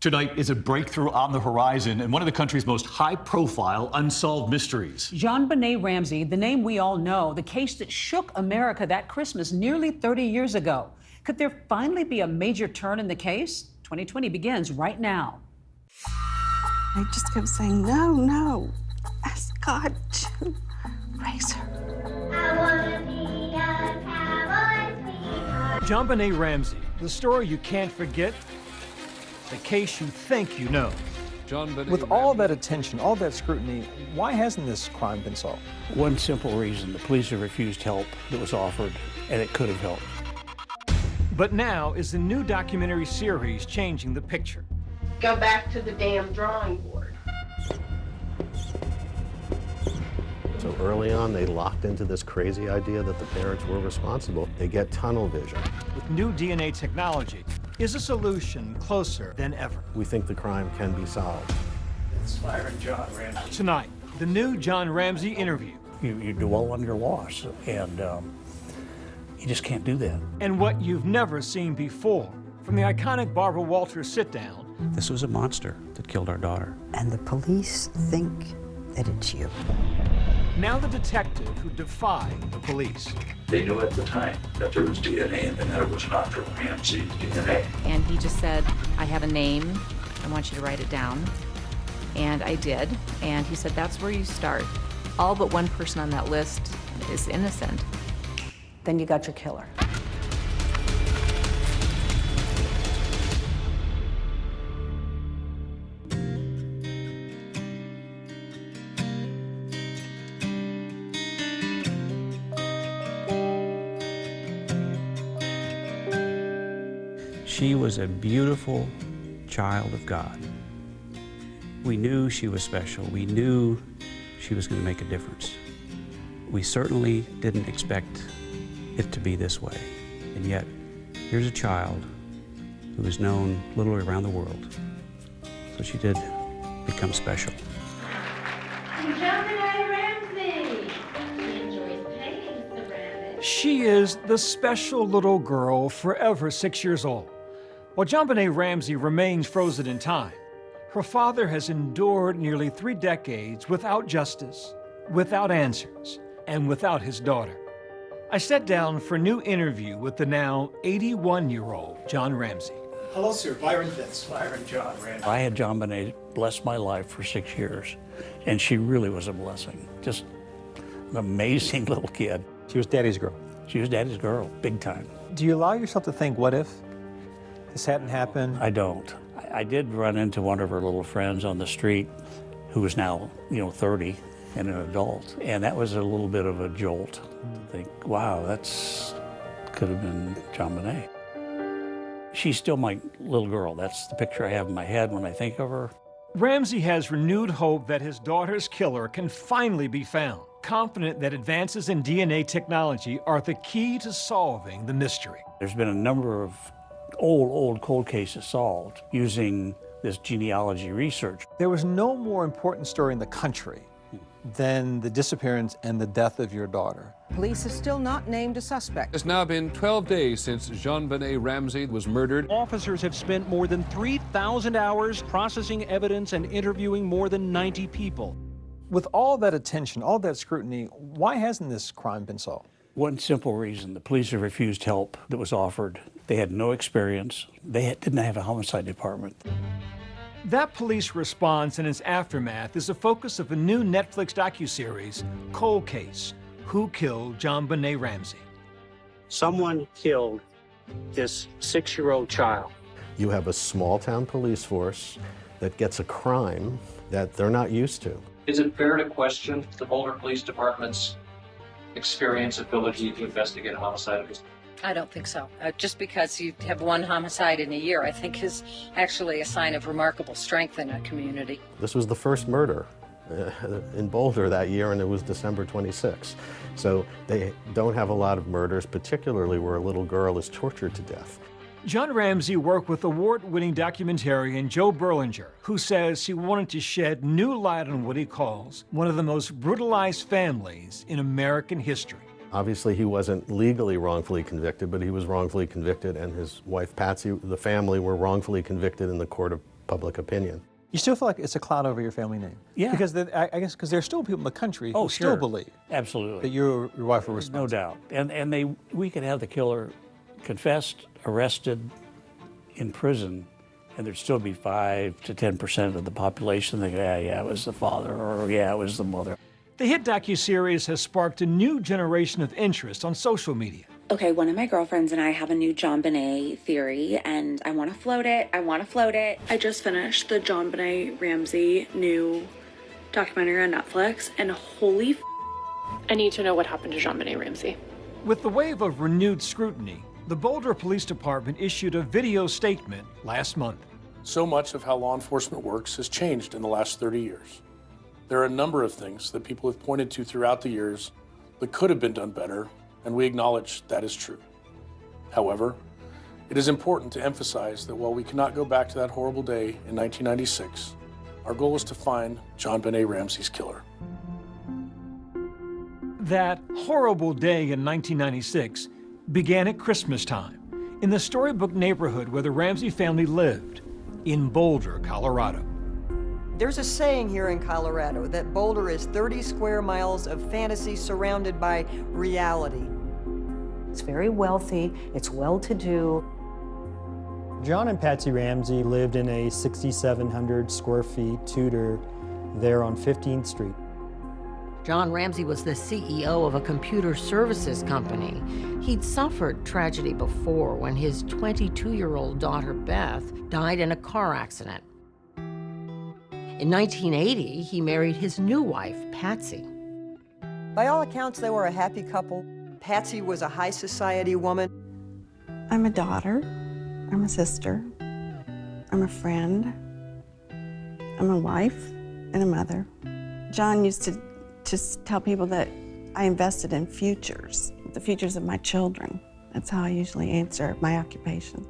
Tonight is a breakthrough on the horizon in one of the country's most high-profile unsolved mysteries. JonBenét Ramsey, the name we all know, the case that shook America that Christmas nearly 30 years ago. Could there finally be a major turn in the case? 2020 begins right now. I just kept saying, no, no. Ask God to raise her. JonBenét Ramsey, the story you can't forget, the case you think you know. With all that attention, all that scrutiny, why hasn't this crime been solved? One simple reason: the police have refused help that was offered, and it could have helped. But now is the new documentary series changing the picture. Go back to the damn drawing board. So early on, they locked into this crazy idea that the parents were responsible. They get tunnel vision. With new DNA technology, is a solution closer than ever. We think the crime can be solved. It's firing John Ramsey. Tonight, the new John Ramsey interview. You dwell on your loss, and you just can't do that. And what you've never seen before. From the iconic Barbara Walters sit-down. This was a monster that killed our daughter. And the police think that it's you. Now the detective who defied the police. They knew at the time that there was DNA and that it was not from Ramsey's DNA. And he just said, I have a name, I want you to write it down. And I did, and he said, that's where you start. All but one person on that list is innocent. Then you got your killer. She was a beautiful child of God. We knew she was special. We knew she was going to make a difference. We certainly didn't expect it to be this way. And yet, here's a child who is known literally around the world. So she did become special. JonBenét Ramsey. She enjoys playing with the rabbit. She is the special little girl, forever 6 years old. While JonBenét Ramsey remains frozen in time, her father has endured nearly 3 decades without justice, without answers, and without his daughter. I sat down for a new interview with the now 81-year-old John Ramsey. Hello, sir. Byron Fitz. Byron John Ramsey. I had JonBenét bless my life for 6 years, and she really was a blessing. Just an amazing little kid. She was daddy's girl. She was daddy's girl, big time. Do you allow yourself to think, what if this hadn't happened? I don't. I did run into one of her little friends on the street who was now, 30 and an adult. And that was a little bit of a jolt to think, wow, could have been JonBenét. She's still my little girl. That's the picture I have in my head when I think of her. Ramsey has renewed hope that his daughter's killer can finally be found, confident that advances in DNA technology are the key to solving the mystery. There's been a number of old cold cases solved using this genealogy research. There was no more important story in the country than the disappearance and the death of your daughter. Police have still not named a suspect. It's now been 12 days since JonBenét Ramsey was murdered. Officers have spent more than 3,000 hours processing evidence and interviewing more than 90 people. With all that attention, all that scrutiny, why hasn't this crime been solved? One simple reason: the police have refused help that was offered. They had no experience. They didn't have a homicide department. That police response and its aftermath is the focus of a new Netflix docuseries, Cold Case: Who Killed JonBenét Ramsey? Someone killed this 6-year-old child. You have a small-town police force that gets a crime that they're not used to. Is it fair to question the Boulder Police Department's experience, ability to investigate a homicide? I don't think so. Just because you have one homicide in a year, I think is actually a sign of remarkable strength in a community. This was the first murder in Boulder that year, and it was December 26. So they don't have a lot of murders, particularly where a little girl is tortured to death. John Ramsey worked with award-winning documentarian Joe Berlinger, who says he wanted to shed new light on what he calls one of the most brutalized families in American history. Obviously, he wasn't legally wrongfully convicted, but he was wrongfully convicted, and his wife, Patsy, the family, were wrongfully convicted in the court of public opinion. You still feel like it's a cloud over your family name? Yeah. Because I guess because there are still people in the country who still believe Absolutely. that your wife were responsible. No doubt. And we could have the killer confessed, arrested, in prison, and there'd still be 5 to 10% of the population that, yeah, it was the father, or yeah, it was the mother. The hit docuseries has sparked a new generation of interest on social media. Okay, one of my girlfriends and I have a new JonBenét theory, and I want to float it. I just finished the JonBenét Ramsey new documentary on Netflix, and holy I need to know what happened to JonBenét Ramsey. With the wave of renewed scrutiny, the Boulder Police Department issued a video statement last month. So much of how law enforcement works has changed in the last 30 years. There are a number of things that people have pointed to throughout the years that could have been done better, and we acknowledge that is true. However, it is important to emphasize that while we cannot go back to that horrible day in 1996, our goal is to find JonBenét Ramsey's killer. That horrible day in 1996 began at Christmas time in the storybook neighborhood where the Ramsey family lived in Boulder, Colorado. There's a saying here in Colorado that Boulder is 30 square miles of fantasy surrounded by reality. It's very wealthy, it's well-to-do. John and Patsy Ramsey lived in a 6,700 square feet Tudor there on 15th Street. John Ramsey was the CEO of a computer services company. He'd suffered tragedy before when his 22-year-old daughter, Beth, died in a car accident. In 1980, he married his new wife, Patsy. By all accounts, they were a happy couple. Patsy was a high society woman. I'm a daughter. I'm a sister. I'm a friend. I'm a wife and a mother. John used to just tell people that I invested in futures, the futures of my children. That's how I usually answer my occupation.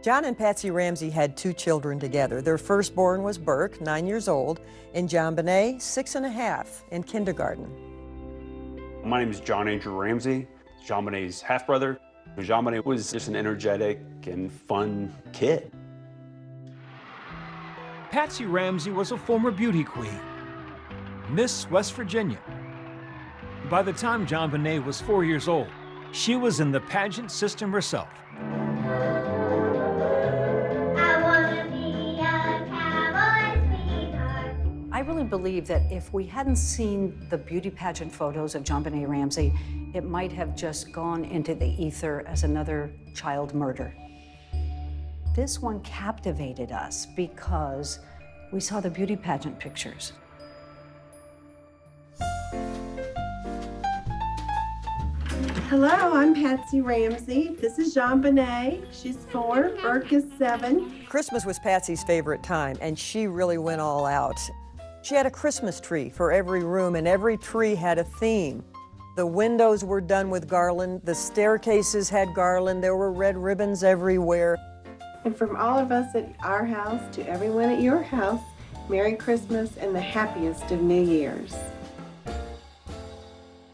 John and Patsy Ramsey had 2 children together. Their firstborn was Burke, 9 years old, and JonBenét, 6.5, in kindergarten. My name is John Andrew Ramsey, JonBenét's half-brother. JonBenét was just an energetic and fun kid. Patsy Ramsey was a former beauty queen, Miss West Virginia. By the time JonBenét was 4 years old, she was in the pageant system herself. I really believe that if we hadn't seen the beauty pageant photos of JonBenét Ramsey, it might have just gone into the ether as another child murder. This one captivated us because we saw the beauty pageant pictures. Hello, I'm Patsy Ramsey. This is JonBenét. She's 4, Burke is 7. Christmas was Patsy's favorite time, and she really went all out. She had a Christmas tree for every room, and every tree had a theme. The windows were done with garland, the staircases had garland, there were red ribbons everywhere. And from all of us at our house to everyone at your house, Merry Christmas and the happiest of New Year's.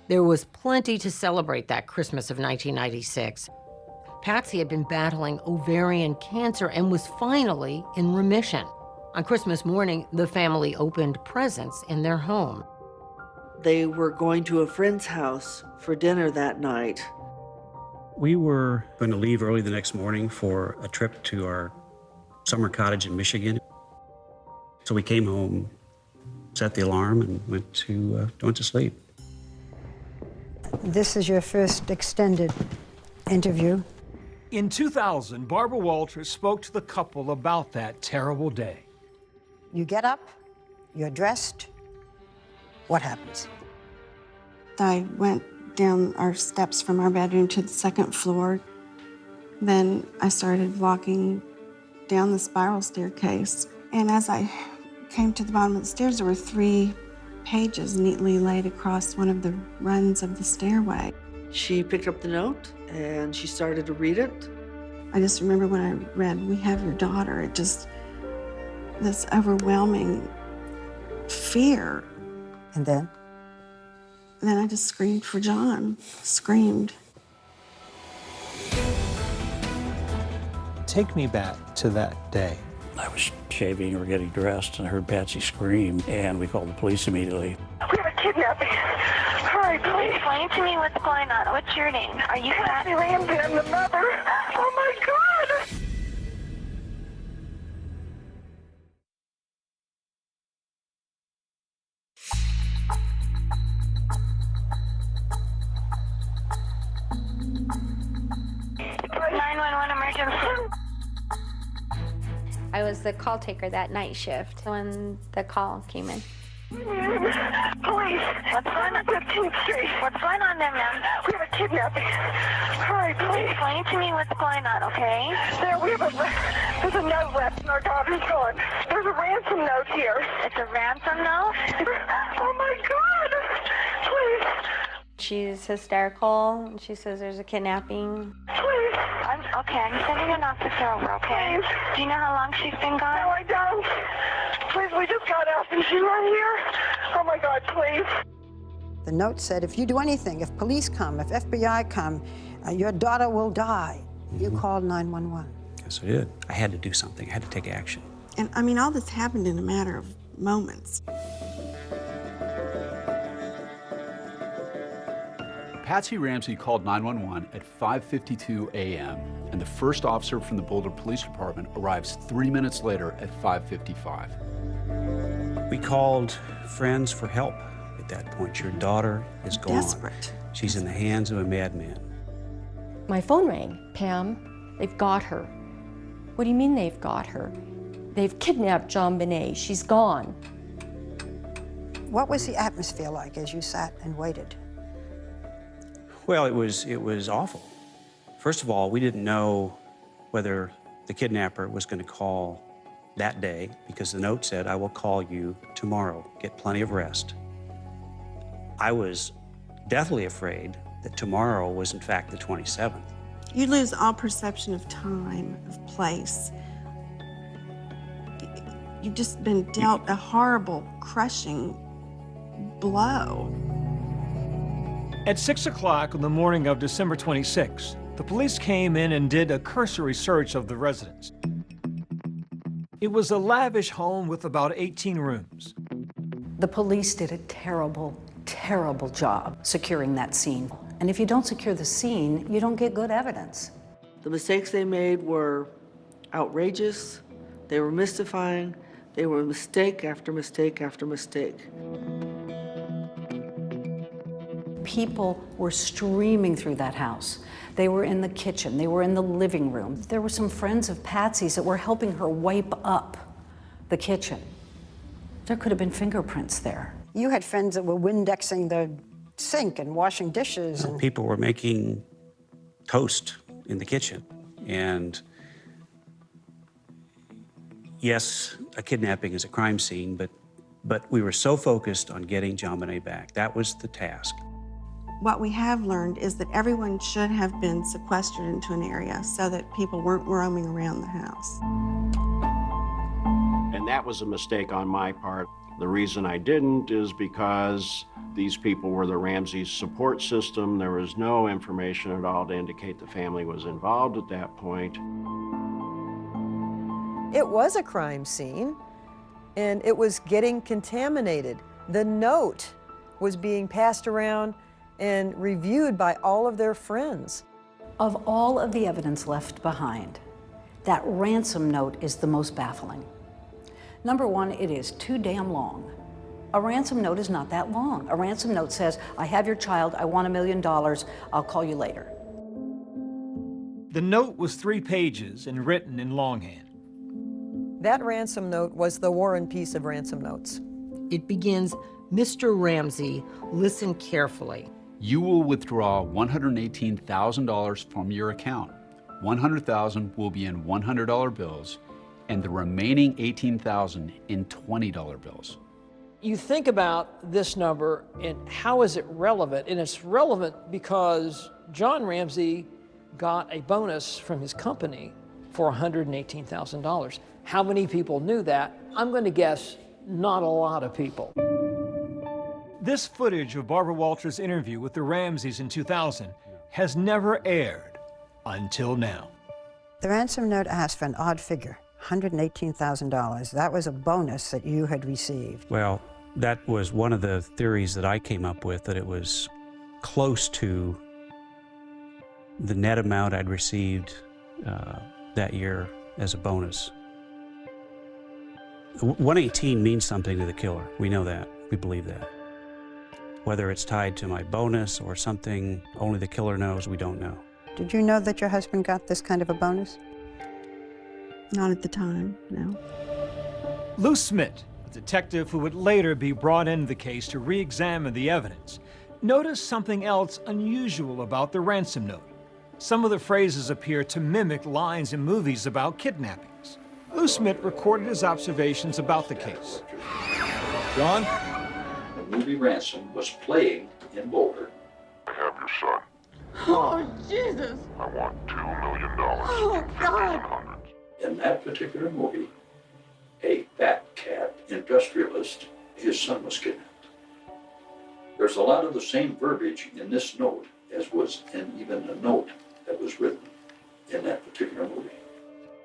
There was plenty to celebrate that Christmas of 1996. Patsy had been battling ovarian cancer and was finally in remission. On Christmas morning, the family opened presents in their home. They were going to a friend's house for dinner that night. We were going to leave early the next morning for a trip to our summer cottage in Michigan. So we came home, set the alarm, and went to sleep. This is your first extended interview. In 2000, Barbara Walters spoke to the couple about that terrible day. You get up, you're dressed. What happens? I went down our steps from our bedroom to the 2nd floor. Then I started walking down the spiral staircase. And as I came to the bottom of the stairs, there were 3 pages neatly laid across one of the runs of the stairway. She picked up the note and she started to read it. I just remember when I read, "We have your daughter," it just, this overwhelming fear. And then? And then I just screamed for John, screamed. Take me back to that day. I was shaving or getting dressed and I heard Patsy scream, and we called the police immediately. We have a kidnapping. Hurry, please. Explain to me what's going on. What's your name? Are you Patsy Ramsey? I'm the mother. Oh my God! I was the call taker that night shift when the call came in. Police, what's going on 15th Street? What's going on there, ma'am? We have a kidnapping. Hurry, please. Explain to me what's going on, okay? There's a note left and our daughter's gone. There's a ransom note here. It's a ransom note? Oh my God! Please. She's hysterical. She says there's a kidnapping. Please. I'm sending an officer over, okay? Please. Do you know how long she's been gone? No, I don't. Please, we just got out and she's right here. Oh my God, please. The note said, if you do anything, if police come, if FBI come, your daughter will die. You called 911. Yes, I did. I had to do something. I had to take action. And I mean, all this happened in a matter of moments. Patsy Ramsey called 911 at 5:52 a.m., and the first officer from the Boulder Police Department arrives 3 minutes later at 5:55. We called friends for help at that point. Your daughter is gone. Desperate. She's in the hands of a madman. My phone rang. Pam, they've got her. What do you mean they've got her? They've kidnapped JonBenét. She's gone. What was the atmosphere like as you sat and waited? Well, it was awful. First of all, we didn't know whether the kidnapper was going to call that day, because the note said, I will call you tomorrow. Get plenty of rest. I was deathly afraid that tomorrow was in fact the 27th. You lose all perception of time, of place. You've just been dealt a horrible, crushing blow. At 6 o'clock on the morning of December 26, the police came in and did a cursory search of the residence. It was a lavish home with about 18 rooms. The police did a terrible, terrible job securing that scene. And if you don't secure the scene, you don't get good evidence. The mistakes they made were outrageous, they were mystifying, they were mistake after mistake after mistake. People were streaming through that house. They were in the kitchen, they were in the living room. There were some friends of Patsy's that were helping her wipe up the kitchen. There could have been fingerprints there. You had friends that were Windexing the sink and washing dishes. And People were making toast in the kitchen. And yes, a kidnapping is a crime scene, but we were so focused on getting JonBenét back. That was the task. What we have learned is that everyone should have been sequestered into an area so that people weren't roaming around the house. And that was a mistake on my part. The reason I didn't is because these people were the Ramsey's support system. There was no information at all to indicate the family was involved at that point. It was a crime scene, and it was getting contaminated. The note was being passed around and reviewed by all of their friends. Of all of the evidence left behind, that ransom note is the most baffling. Number one, it is too damn long. A ransom note is not that long. A ransom note says, I have your child, I want $1 million, I'll call you later. The note was 3 pages and written in longhand. That ransom note was the War and Peace of ransom notes. It begins, Mr. Ramsey, listen carefully. You will withdraw $118,000 from your account. $100,000 will be in $100 bills, and the remaining $18,000 in $20 bills. You think about this number and how is it relevant? And it's relevant because John Ramsey got a bonus from his company for $118,000. How many people knew that? I'm going to guess not a lot of people. This footage of Barbara Walters' interview with the Ramseys in 2000 has never aired until now. The ransom note asked for an odd figure, $118,000. That was a bonus that you had received. Well, that was one of the theories that I came up with, that it was close to the net amount I'd received that year as a bonus. 118 means something to the killer. We know that. We believe that. Whether it's tied to my bonus or something only the killer knows, we don't know. Did you know that your husband got this kind of a bonus? Not at the time, no. Lou Smith, a detective who would later be brought into the case to re-examine the evidence, noticed something else unusual about the ransom note. Some of the phrases appear to mimic lines in movies about kidnappings. Lou Smith recorded his observations about the case. John? The movie Ransom was playing in Boulder. I have your son. Oh, Jesus. I want $2 million. Oh, God. In that particular movie, a fat cat industrialist, his son was kidnapped. There's a lot of the same verbiage in this note as was in even a note that was written in that particular movie.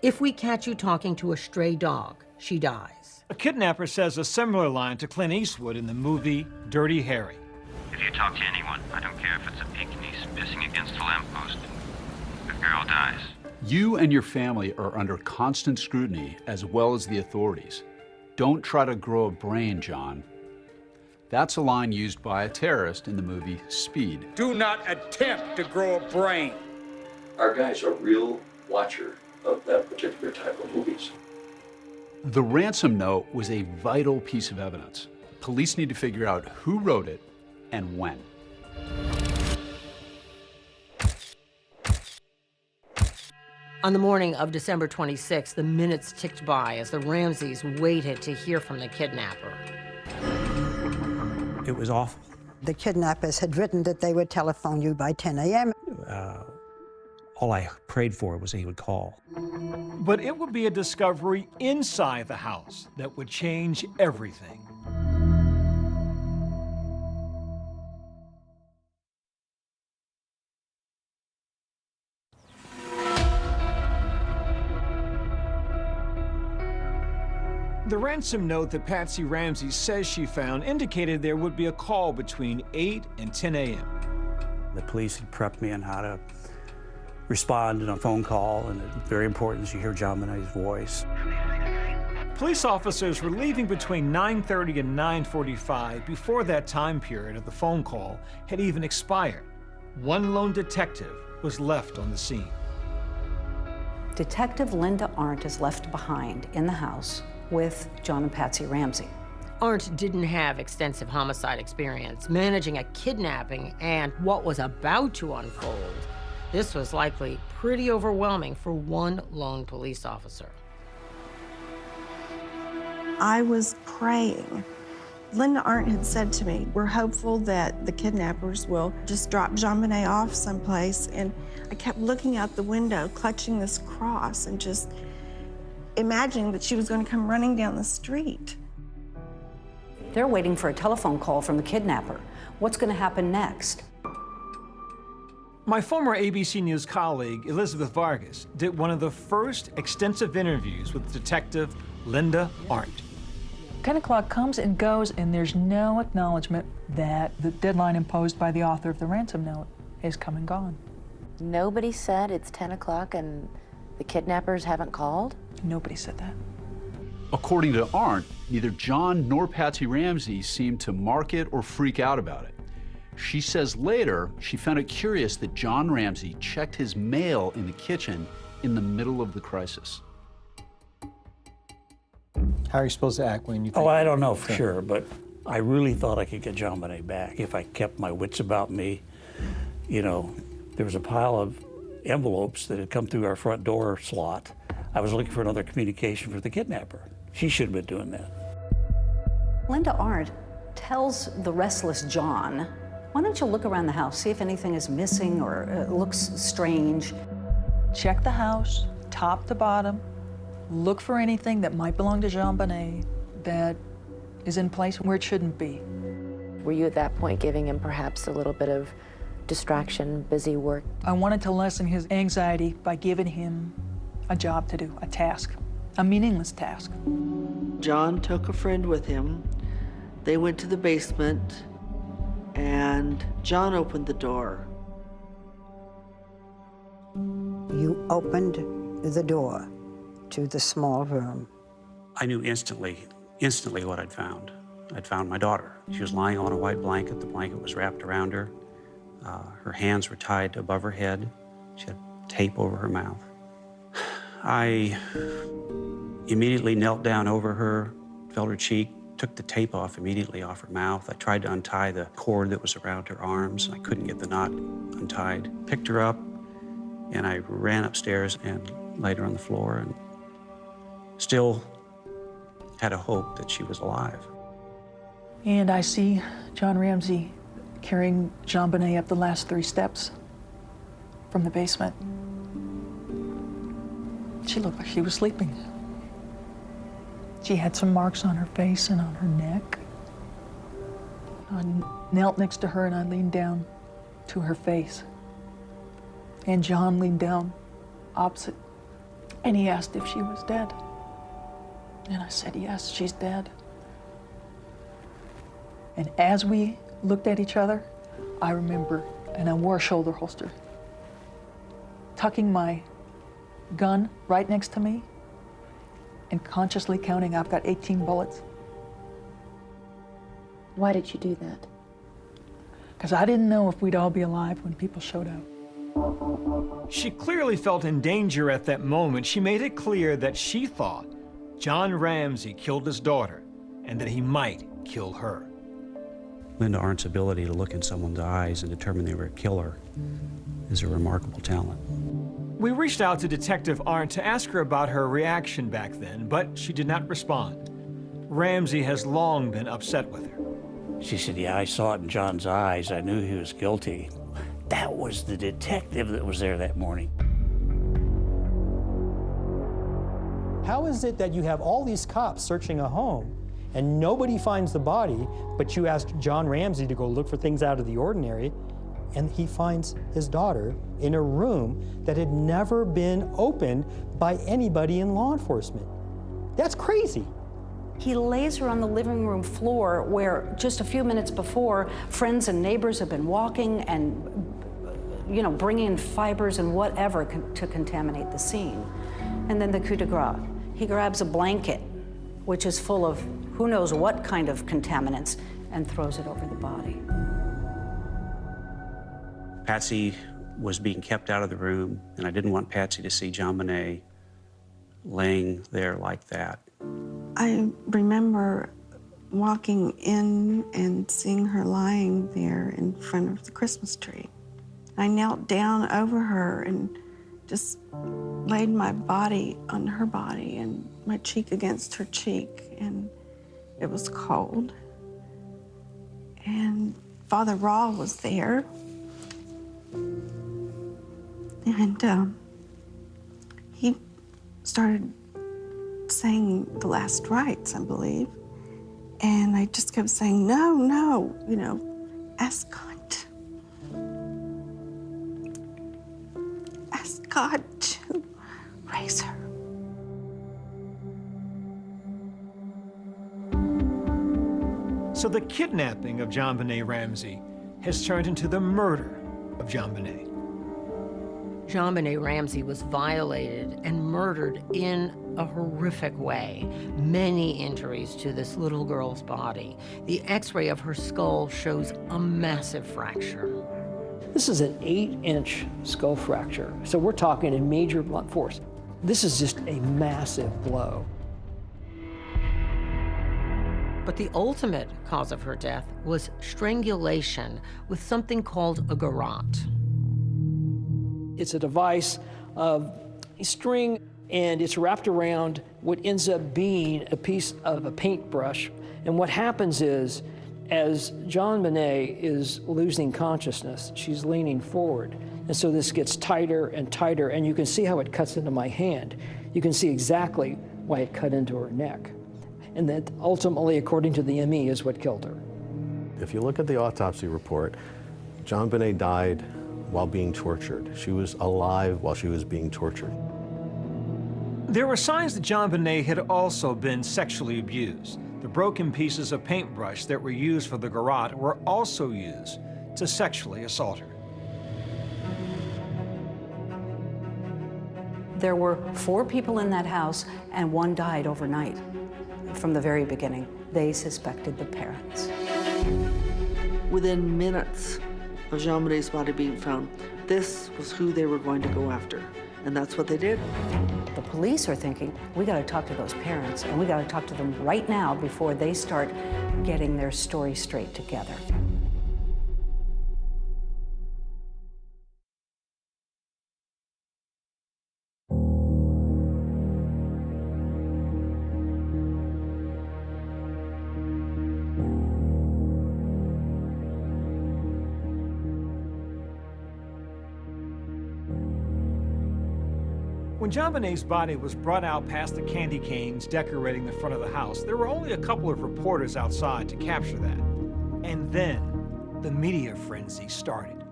If we catch you talking to a stray dog, she dies. A kidnapper says a similar line to Clint Eastwood in the movie Dirty Harry. If you talk to anyone, I don't care if it's a Pekingese pissing against a lamppost, the girl dies. You and your family are under constant scrutiny, as well as the authorities. Don't try to grow a brain, John. That's a line used by a terrorist in the movie Speed. Do not attempt to grow a brain. Our guy's a real watcher of that particular type of movies. The ransom note was a vital piece of evidence. Police need to figure out who wrote it and when. On the morning of December 26th, the minutes ticked by as the Ramseys waited to hear from the kidnapper. It was awful. The kidnappers had written that they would telephone you by 10 a.m. All I prayed for was that he would call. But it would be a discovery inside the house that would change everything. The ransom note that Patsy Ramsey says she found indicated there would be a call between 8 and 10 a.m. The police had prepped me on how to respond in a phone call, and it's very important that you hear JonBenét's voice. Police officers were leaving between 9:30 and 9:45 before that time period of the phone call had even expired. One lone detective was left on the scene. Detective Linda Arndt is left behind in the house with John and Patsy Ramsey. Arndt didn't have extensive homicide experience managing a kidnapping and what was about to unfold. This was likely pretty overwhelming for one lone police officer. I was praying. Linda Arndt had said to me, we're hopeful that the kidnappers will just drop JonBenet off someplace. And I kept looking out the window, clutching this cross and just imagining that she was going to come running down the street. They're waiting for a telephone call from the kidnapper. What's going to happen next? My former ABC News colleague, Elizabeth Vargas, did one of the first extensive interviews with Detective Linda Arndt. 10 o'clock comes and goes, and there's no acknowledgement that the deadline imposed by the author of the ransom note is come and gone. Nobody said it's 10 o'clock and the kidnappers haven't called? Nobody said that. According to Arndt, neither John nor Patsy Ramsey seemed to mark it or freak out about it. She says later she found it curious that John Ramsey checked his mail in the kitchen in the middle of the crisis. How are you supposed to act when you think? Oh, I don't know for sure, but I really thought I could get JonBenet back if I kept my wits about me. You know, there was a pile of envelopes that had come through our front door slot. I was looking for another communication for the kidnapper. She should have been doing that. Linda Arndt tells the restless John, why don't you look around the house, see if anything is missing or looks strange. Check the house, top to bottom. Look for anything that might belong to JonBenet that is in place where it shouldn't be. Were you at that point giving him perhaps a little bit of distraction, busy work? I wanted to lessen his anxiety by giving him a job to do, a task, a meaningless task. John took a friend with him. They went to the basement, and John opened the door. You opened the door to the small room. I knew instantly what I'd found. I'd found my daughter. She was lying on a white blanket. The blanket was wrapped around her. Her hands were tied above her head. She had tape over her mouth. I immediately knelt down over her, felt her cheek, took the tape off immediately off her mouth. I tried to untie the cord that was around her arms. I couldn't get the knot untied. Picked her up, and I ran upstairs and laid her on the floor, and still had a hope that she was alive. And I see John Ramsey carrying JonBenét up the last 3 steps from the basement. She looked like she was sleeping. She had some marks on her face and on her neck. I knelt next to her and I leaned down to her face. And John leaned down opposite, and he asked if she was dead. And I said, yes, she's dead. And as we looked at each other, I remember, and I wore a shoulder holster, tucking my gun right next to me and consciously counting, I've got 18 bullets. Why did you do that? Because I didn't know if we'd all be alive when people showed up. She clearly felt in danger at that moment. She made it clear that she thought John Ramsey killed his daughter and that he might kill her. Linda Arndt's ability to look in someone's eyes and determine they were a killer is a remarkable talent. We reached out to Detective Arndt to ask her about her reaction back then, but she did not respond. Ramsey has long been upset with her. She said, yeah, I saw it in John's eyes. I knew he was guilty. That was the detective that was there that morning. How is it that you have all these cops searching a home and nobody finds the body, but you asked John Ramsey to go look for things out of the ordinary, and he finds his daughter in a room that had never been opened by anybody in law enforcement? That's crazy. He lays her on the living room floor where just a few minutes before, friends and neighbors have been walking and, you know, bringing in fibers and whatever to contaminate the scene. And then the coup de grace. He grabs a blanket, which is full of who knows what kind of contaminants, and throws it over the body. Patsy was being kept out of the room, and I didn't want Patsy to see JonBenét laying there like that. I remember walking in and seeing her lying there in front of the Christmas tree. I knelt down over her and just laid my body on her body and my cheek against her cheek, and it was cold. And Father Raw was there. And he started saying the last rites, I believe. And I just kept saying, no, no, you know, ask God. Ask God to raise her. So the kidnapping of JonBenét Ramsey has turned into the murder of JonBenét. JonBenét Ramsey was violated and murdered in a horrific way. Many injuries to this little girl's body. The x-ray of her skull shows a massive fracture. This is an 8-inch skull fracture, so we're talking a major blunt force. This is just a massive blow. But the ultimate cause of her death was strangulation with something called a garrote. It's a device of a string, and it's wrapped around what ends up being a piece of a paintbrush. And what happens is, as JonBenét is losing consciousness, she's leaning forward. And so this gets tighter and tighter, and you can see how it cuts into my hand. You can see exactly why it cut into her neck. And that ultimately, according to the ME, is what killed her. If you look at the autopsy report, JonBenét died while being tortured. She was alive while she was being tortured. There were signs that JonBenét had also been sexually abused. The broken pieces of paintbrush that were used for the garrote were also used to sexually assault her. There were 4 people in that house, and 1 died overnight. From the very beginning, they suspected the parents. Within minutes of JonBenét's body being found, this was who they were going to go after, and that's what they did. The police are thinking, we got to talk to those parents, and we got to talk to them right now before they start getting their story straight together. When JonBenét's body was brought out past the candy canes decorating the front of the house, there were only a couple of reporters outside to capture that. And then the media frenzy started.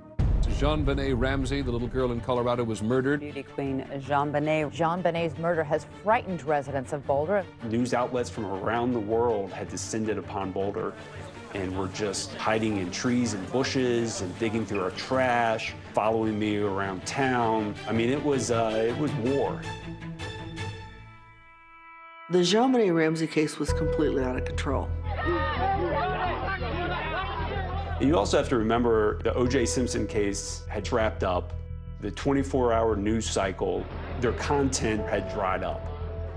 JonBenét Ramsey, the little girl in Colorado, was murdered. Beauty queen JonBenét. JonBenét's murder has frightened residents of Boulder. News outlets from around the world had descended upon Boulder and were just hiding in trees and bushes and digging through our trash, following me around town. I mean, it was war. The JonBenét Ramsey case was completely out of control. You also have to remember the O.J. Simpson case had wrapped up. The 24-hour news cycle, their content had dried up.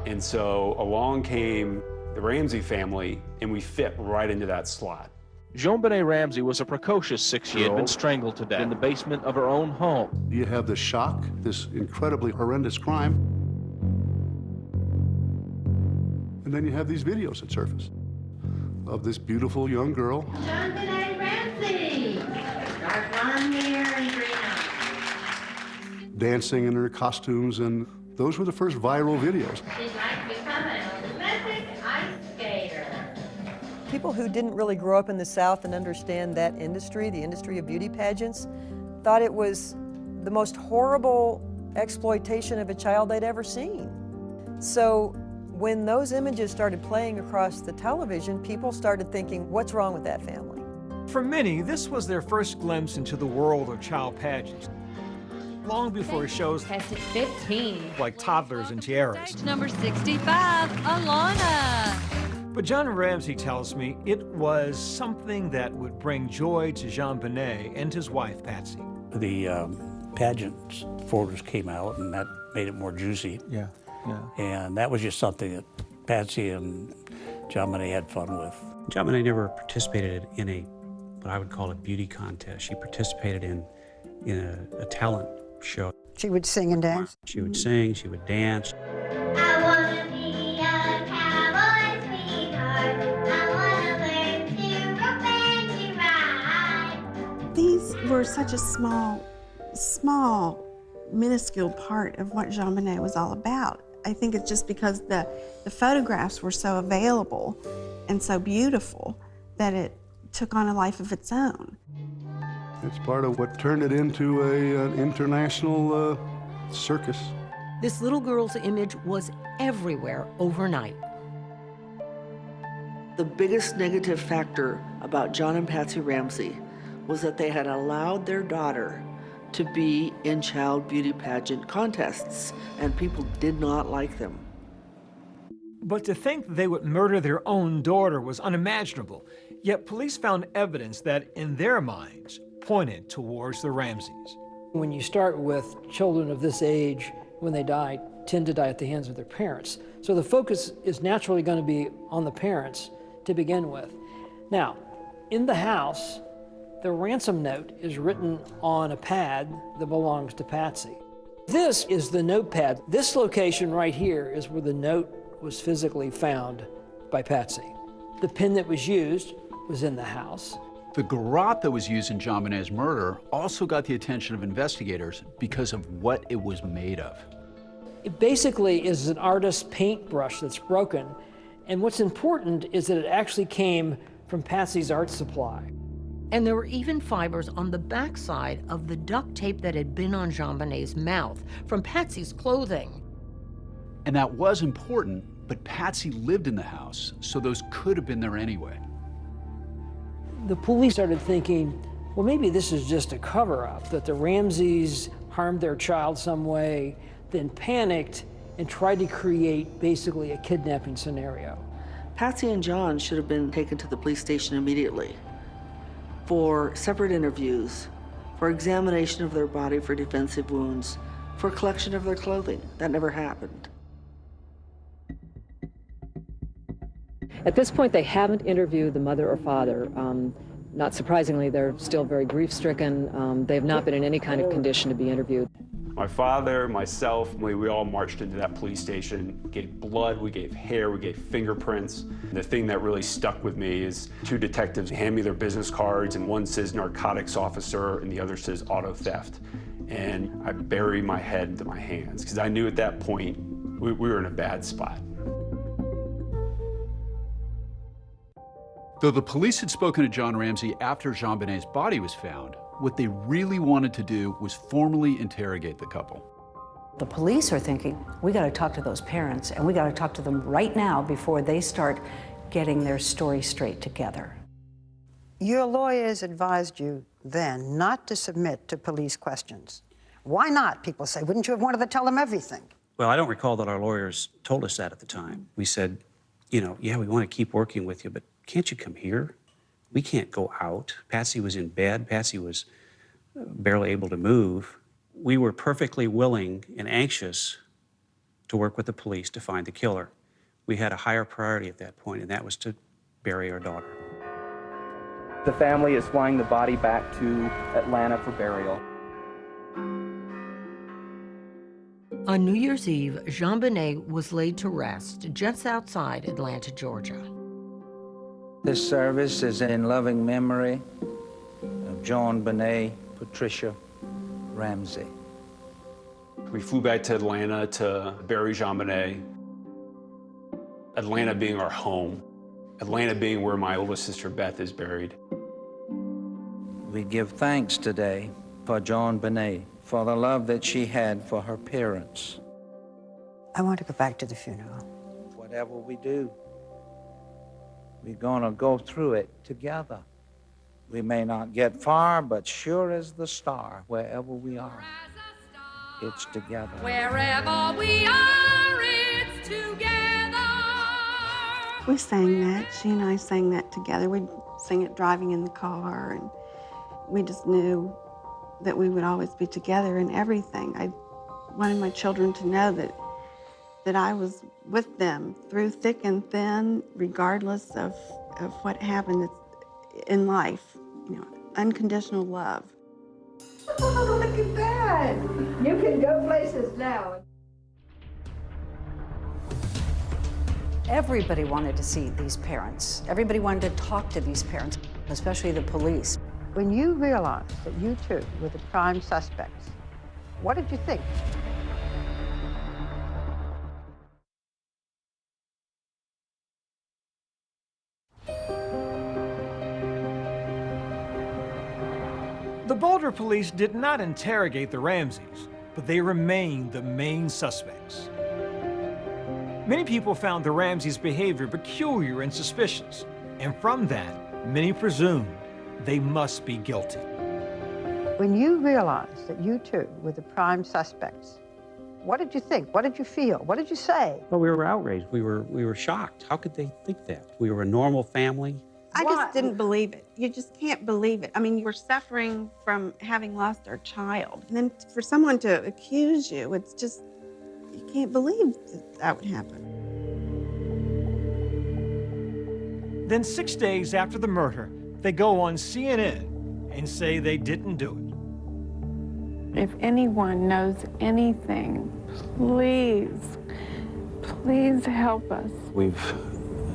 And so along came the Ramsey family, and we fit right into that slot. JonBenét Ramsey was a precocious 6-year-old. She had been strangled to death in the basement of her own home. You have the shock, this incredibly horrendous crime, and then you have these videos that surface of this beautiful young girl. JonBenét Ramsey! Dark blonde hair and green eyes. Dancing in her costumes, and those were the first viral videos. She'd like to become an Olympic ice skater. People who didn't really grow up in the South and understand that industry, the industry of beauty pageants, thought it was the most horrible exploitation of a child they'd ever seen. So when those images started playing across the television, people started thinking, what's wrong with that family? For many, this was their first glimpse into the world of child pageants. Long before shows tested 15 like Toddlers and Tiaras. Number 65, Alana. But John Ramsey tells me it was something that would bring joy to JonBenét and his wife, Patsy. The pageant photos came out, and that made it more juicy. Yeah, yeah. And that was just something that Patsy and JonBenét had fun with. JonBenét never participated in what I would call a beauty contest. She participated in a talent show. She would sing and dance? She would sing, she would dance. I want to be a cowboy sweetheart. I want to learn to rope and to ride. These were such a small, minuscule part of what JonBenét was all about. I think it's just because the photographs were so available and so beautiful that it took on a life of its own. It's part of what turned it into an international circus. This little girl's image was everywhere overnight. The biggest negative factor about John and Patsy Ramsey was that they had allowed their daughter to be in child beauty pageant contests, and people did not like them. But to think they would murder their own daughter was unimaginable. Yet police found evidence that, in their minds, pointed towards the Ramseys. When you start with children of this age, when they die, tend to die at the hands of their parents. So the focus is naturally going to be on the parents to begin with. Now, in the house, the ransom note is written on a pad that belongs to Patsy. This is the notepad. This location right here is where the note was physically found by Patsy. The pen that was used was in the house. The garrote that was used in JonBenét's murder also got the attention of investigators because of what it was made of. It basically is an artist's paintbrush that's broken, and what's important is that it actually came from Patsy's art supply. And there were even fibers on the backside of the duct tape that had been on JonBenét's mouth from Patsy's clothing. And that was important, but Patsy lived in the house, so those could have been there anyway. The police started thinking, well, maybe this is just a cover-up, that the Ramseys harmed their child some way, then panicked and tried to create basically a kidnapping scenario. Patsy and John should have been taken to the police station immediately for separate interviews, for examination of their body for defensive wounds, for collection of their clothing. That never happened. At this point, they haven't interviewed the mother or father. Not surprisingly, they're still very grief-stricken. They have not been in any kind of condition to be interviewed. My father, myself, we all marched into that police station, gave blood, we gave hair, we gave fingerprints. The thing that really stuck with me is two detectives hand me their business cards, and one says narcotics officer and the other says auto theft. And I bury my head into my hands, because I knew at that point we were in a bad spot. Though the police had spoken to John Ramsey after JonBenét's body was found, what they really wanted to do was formally interrogate the couple. The police are thinking, we got to talk to those parents, and we got to talk to them right now before they start getting their story straight together. Your lawyers advised you then not to submit to police questions. Why not, people say? Wouldn't you have wanted to tell them everything? Well, I don't recall that our lawyers told us that at the time. We said, you know, yeah, we want to keep working with you, but can't you come here? We can't go out. Patsy was in bed. Patsy was barely able to move. We were perfectly willing and anxious to work with the police to find the killer. We had a higher priority at that point, and that was to bury our daughter. The family is flying the body back to Atlanta for burial. On New Year's Eve, JonBenet was laid to rest just outside Atlanta, Georgia. This service is in loving memory of JonBenet Patricia Ramsey. We flew back to Atlanta to bury JonBenet. Atlanta being our home. Atlanta being where my oldest sister Beth is buried. We give thanks today for JonBenet, for the love that she had for her parents. I want to go back to the funeral. Whatever we do, we're gonna go through it together. We may not get far, but sure as the star, wherever we are, it's together. Wherever we are, it's together. We sang that. She and I sang that together. We'd sing it driving in the car, and we just knew that we would always be together in everything. I wanted my children to know that I was with them through thick and thin, regardless of what happened in life. You know, unconditional love. Oh, look at that. You can go places now. Everybody wanted to see these parents. Everybody wanted to talk to these parents, especially the police. When you realized that you two were the prime suspects, what did you think? The Boulder police did not interrogate the Ramseys, but they remained the main suspects. Many people found the Ramseys' behavior peculiar and suspicious, and from that, many presumed they must be guilty. When you realized that you two were the prime suspects, what did you think? What did you feel? What did you say? Well, we were outraged. We were shocked. How could they think that? We were a normal family. I just didn't believe it. You just can't believe it. I mean, we're suffering from having lost our child. And then for someone to accuse you, it's just, you can't believe that would happen. Then 6 days after the murder, they go on CNN and say they didn't do it. If anyone knows anything, please, please help us. We've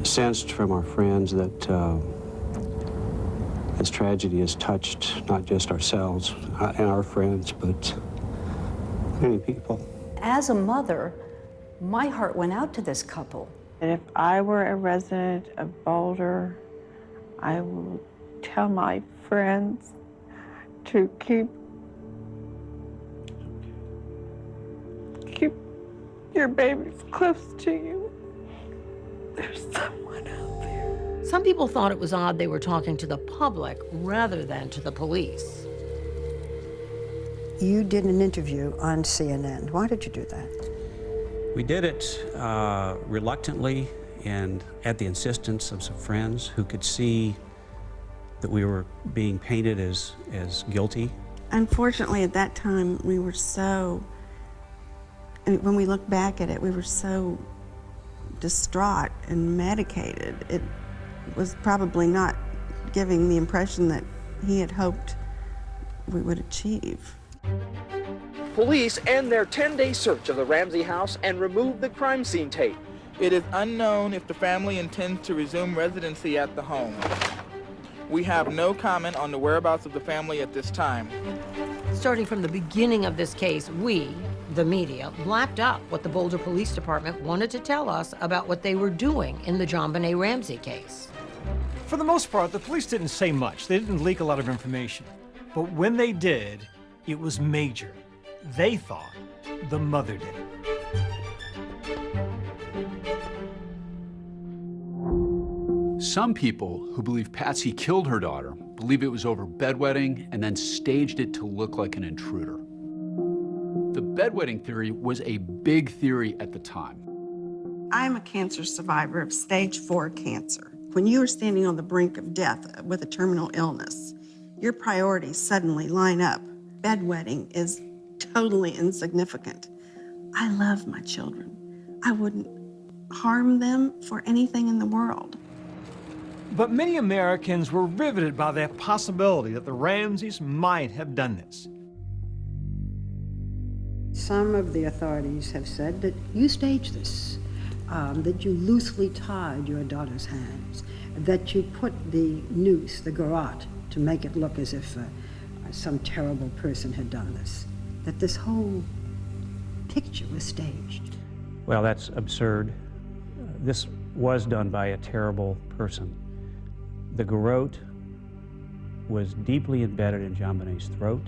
sensed from our friends that this tragedy has touched not just ourselves and our friends, but many people. As a mother, my heart went out to this couple. And if I were a resident of Boulder, I will tell my friends to keep your babies close to you. There's someone out there. Some people thought it was odd they were talking to the public rather than to the police. You did an interview on CNN. Why did you do that? We did it reluctantly and at the insistence of some friends who could see that we were being painted as guilty. Unfortunately, at that time, we were so, when we look back at it, we were so distraught and medicated. It was probably not giving the impression that he had hoped we would achieve. Police end their 10-day search of the Ramsey house and remove the crime scene tape. It is unknown if the family intends to resume residency at the home. We have no comment on the whereabouts of the family at this time. Starting from the beginning of this case, we, the media, lapped up what the Boulder Police Department wanted to tell us about what they were doing in the JonBenét Ramsey case. For the most part, the police didn't say much. They didn't leak a lot of information. But when they did, it was major. They thought the mother did it. Some people who believe Patsy killed her daughter believe it was over bedwetting and then staged it to look like an intruder. The bedwetting theory was a big theory at the time. I'm a cancer survivor of stage 4 cancer. When you are standing on the brink of death with a terminal illness, your priorities suddenly line up. Bedwetting is totally insignificant. I love my children. I wouldn't harm them for anything in the world. But many Americans were riveted by that possibility that the Ramseys might have done this. Some of the authorities have said that you staged this, that you loosely tied your daughter's hands, that you put the noose, the garrote, to make it look as if some terrible person had done this, that this whole picture was staged. Well, that's absurd. This was done by a terrible person. The garrote was deeply embedded in JonBenét's throat.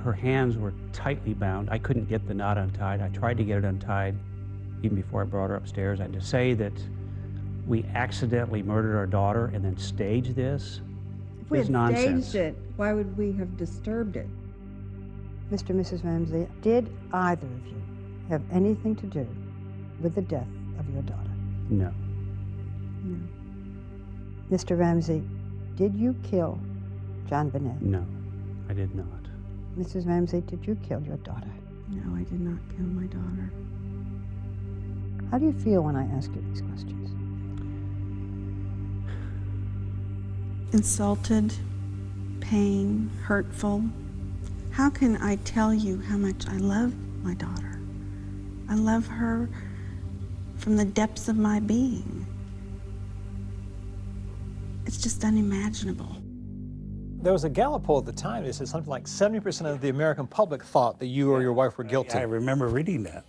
Her hands were tightly bound. I couldn't get the knot untied. I tried to get it untied even before I brought her upstairs. And to say that we accidentally murdered our daughter and then staged this is nonsense. If we had staged it, why would we have disturbed it? Mr. and Mrs. Ramsey, did either of you have anything to do with the death of your daughter? No. No. Mr. Ramsey, did you kill JonBenét? No, I did not. Mrs. Ramsey, did you kill your daughter? No, I did not kill my daughter. How do you feel when I ask you these questions? Insulted, pain, hurtful. How can I tell you how much I love my daughter? I love her from the depths of my being. It's just unimaginable. There was a Gallup poll at the time that said something like 70% of the American public thought that you or your wife were guilty. I remember reading that.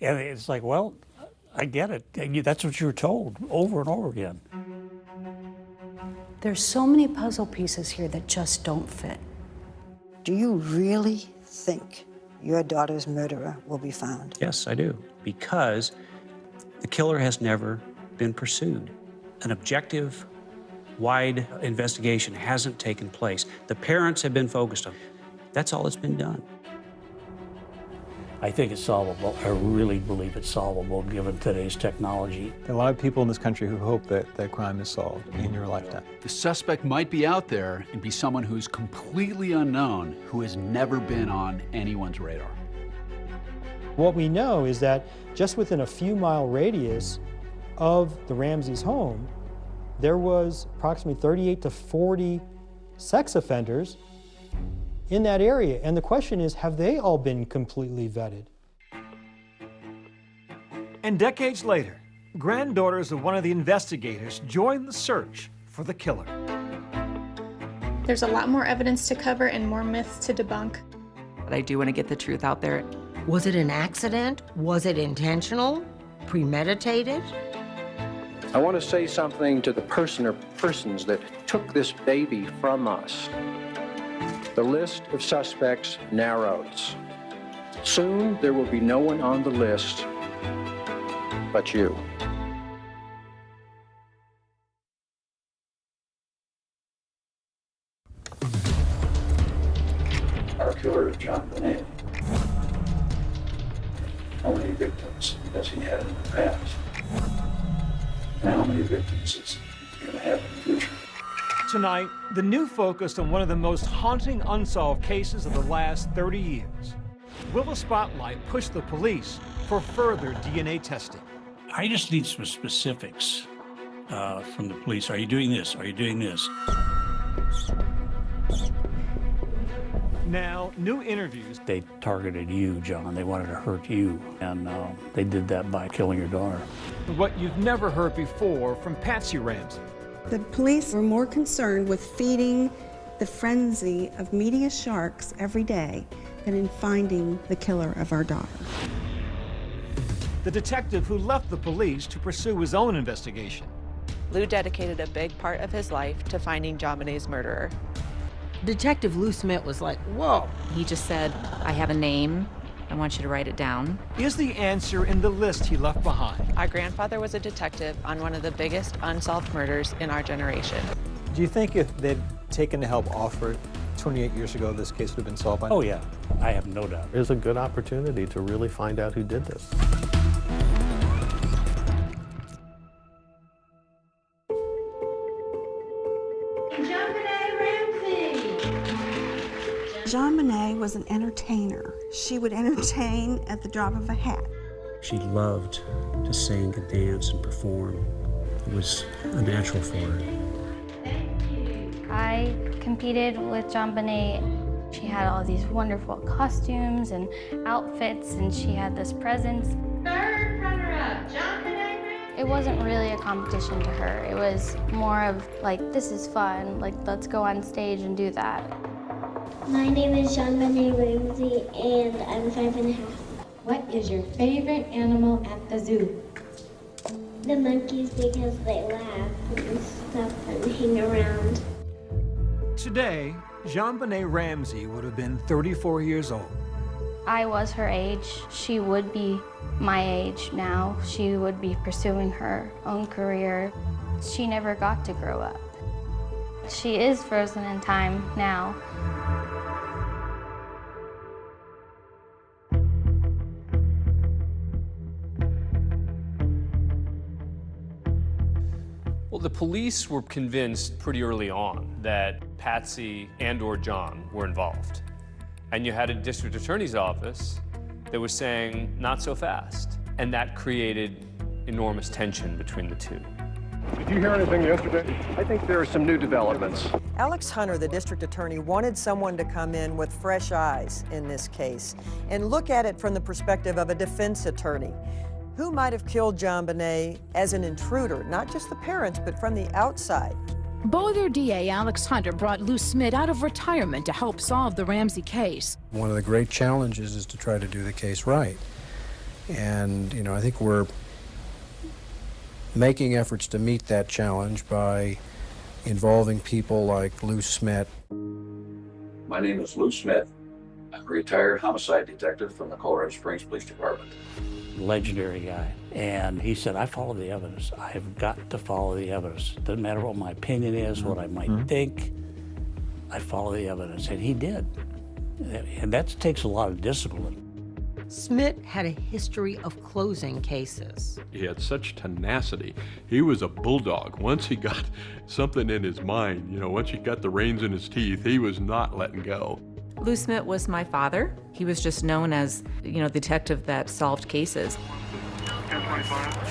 And it's like, well, I get it. That's what you were told over and over again. There's so many puzzle pieces here that just don't fit. Do you really think your daughter's murderer will be found? Yes, I do. Because the killer has never been pursued. An objective, wide investigation hasn't taken place. The parents have been focused on. That's all that's been done. I think it's solvable. I really believe it's solvable given today's technology. There are a lot of people in this country who hope that that crime is solved in your lifetime. The suspect might be out there and be someone who's completely unknown, who has never been on anyone's radar. What we know is that just within a few mile radius of the Ramseys' home, there was approximately 38 to 40 sex offenders in that area. And the question is, have they all been completely vetted? And decades later, granddaughters of one of the investigators joined the search for the killer. There's a lot more evidence to cover and more myths to debunk. But I do want to get the truth out there. Was it an accident? Was it intentional? Premeditated? I want to say something to the person or persons that took took this baby from us. The list of suspects narrows. Soon, there will be no one on the list but you. Our killer is JonBenét. How many victims has he had in the past? And how many victims is he going to have in the future? Tonight, the new focus on one of the most haunting unsolved cases of the last 30 years. Will the spotlight push the police for further DNA testing? I just need some specifics from the police. Are you doing this? Are you doing this? Now, new interviews. They targeted you, John. They wanted to hurt you. And they did that by killing your daughter. What you've never heard before from Patsy Ramsey. The police were more concerned with feeding the frenzy of media sharks every day than in finding the killer of our daughter. The detective who left the police to pursue his own investigation. Lou dedicated a big part of his life to finding JonBenét's murderer. Detective Lou Smith was like, whoa. He just said, I have a name. I want you to write it down. Is the answer in the list he left behind? Our grandfather was a detective on one of the biggest unsolved murders in our generation. Do you think if they'd taken the help offered 28 years ago, this case would have been solved by now? Oh, yeah. I have no doubt. It's a good opportunity to really find out who did this. JonBenét Ramsey. JonBenét was an entertainer. She would entertain at the drop of a hat. She loved to sing and dance and perform. It was a natural for her. I competed with JonBenét. She had all these wonderful costumes and outfits, and she had this presence. Third runner-up, JonBenét Ramsey. It wasn't really a competition to her. It was more of like, this is fun, like let's go on stage and do that. My name is JonBenét Ramsey, and I'm 5.5. What is your favorite animal at the zoo? The monkeys, because they laugh and stuff and hang around. Today, JonBenét Ramsey would have been 34 years old. I was her age. She would be my age now. She would be pursuing her own career. She never got to grow up. She is frozen in time now. Well, the police were convinced pretty early on that Patsy and/or John were involved. And you had a district attorney's office that was saying, not so fast. And that created enormous tension between the two. Did you hear anything yesterday? I think there are some new developments. Alex Hunter, the district attorney, wanted someone to come in with fresh eyes in this case and look at it from the perspective of a defense attorney. Who might have killed JonBenét as an intruder, not just the parents, but from the outside? Boulder DA Alex Hunter brought Lou Smith out of retirement to help solve the Ramsey case. One of the great challenges is to try to do the case right. And, you know, I think we're making efforts to meet that challenge by involving people like Lou Smith. My name is Lou Smith. I'm a retired homicide detective from the Colorado Springs Police Department. Legendary guy. And he said, I follow the evidence. I have got to follow the evidence. Doesn't matter what my opinion is, what I might think, I follow the evidence. And he did. And that takes a lot of discipline. Smith had a history of closing cases. He had such tenacity. He was a bulldog. Once he got something in his mind, you know, once he got the reins in his teeth, he was not letting go. Lou Smith was my father. He was just known as, you know, the detective that solved cases.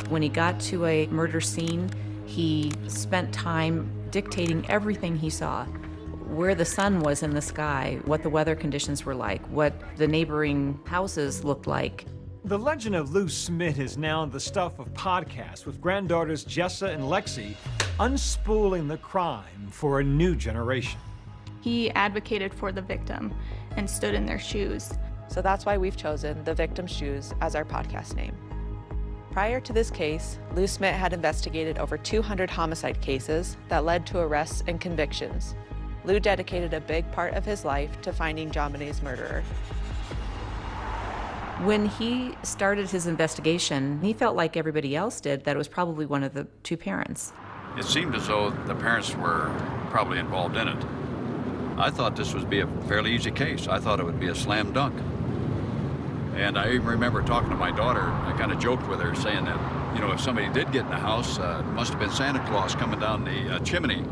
When he got to a murder scene, he spent time dictating everything he saw. Where the sun was in the sky, what the weather conditions were like, what the neighboring houses looked like. The legend of Lou Smith is now the stuff of podcasts with granddaughters Jessa and Lexi unspooling the crime for a new generation. He advocated for the victim and stood in their shoes. So that's why we've chosen The Victim's Shoes as our podcast name. Prior to this case, Lou Smit had investigated over 200 homicide cases that led to arrests and convictions. Lou dedicated a big part of his life to finding JonBenét's murderer. When he started his investigation, he felt like everybody else did, that it was probably one of the two parents. It seemed as though the parents were probably involved in it. I thought this would be a fairly easy case. I thought it would be a slam dunk. And I even remember talking to my daughter. I kind of joked with her, saying that, you know, if somebody did get in the house, it must have been Santa Claus coming down the chimney.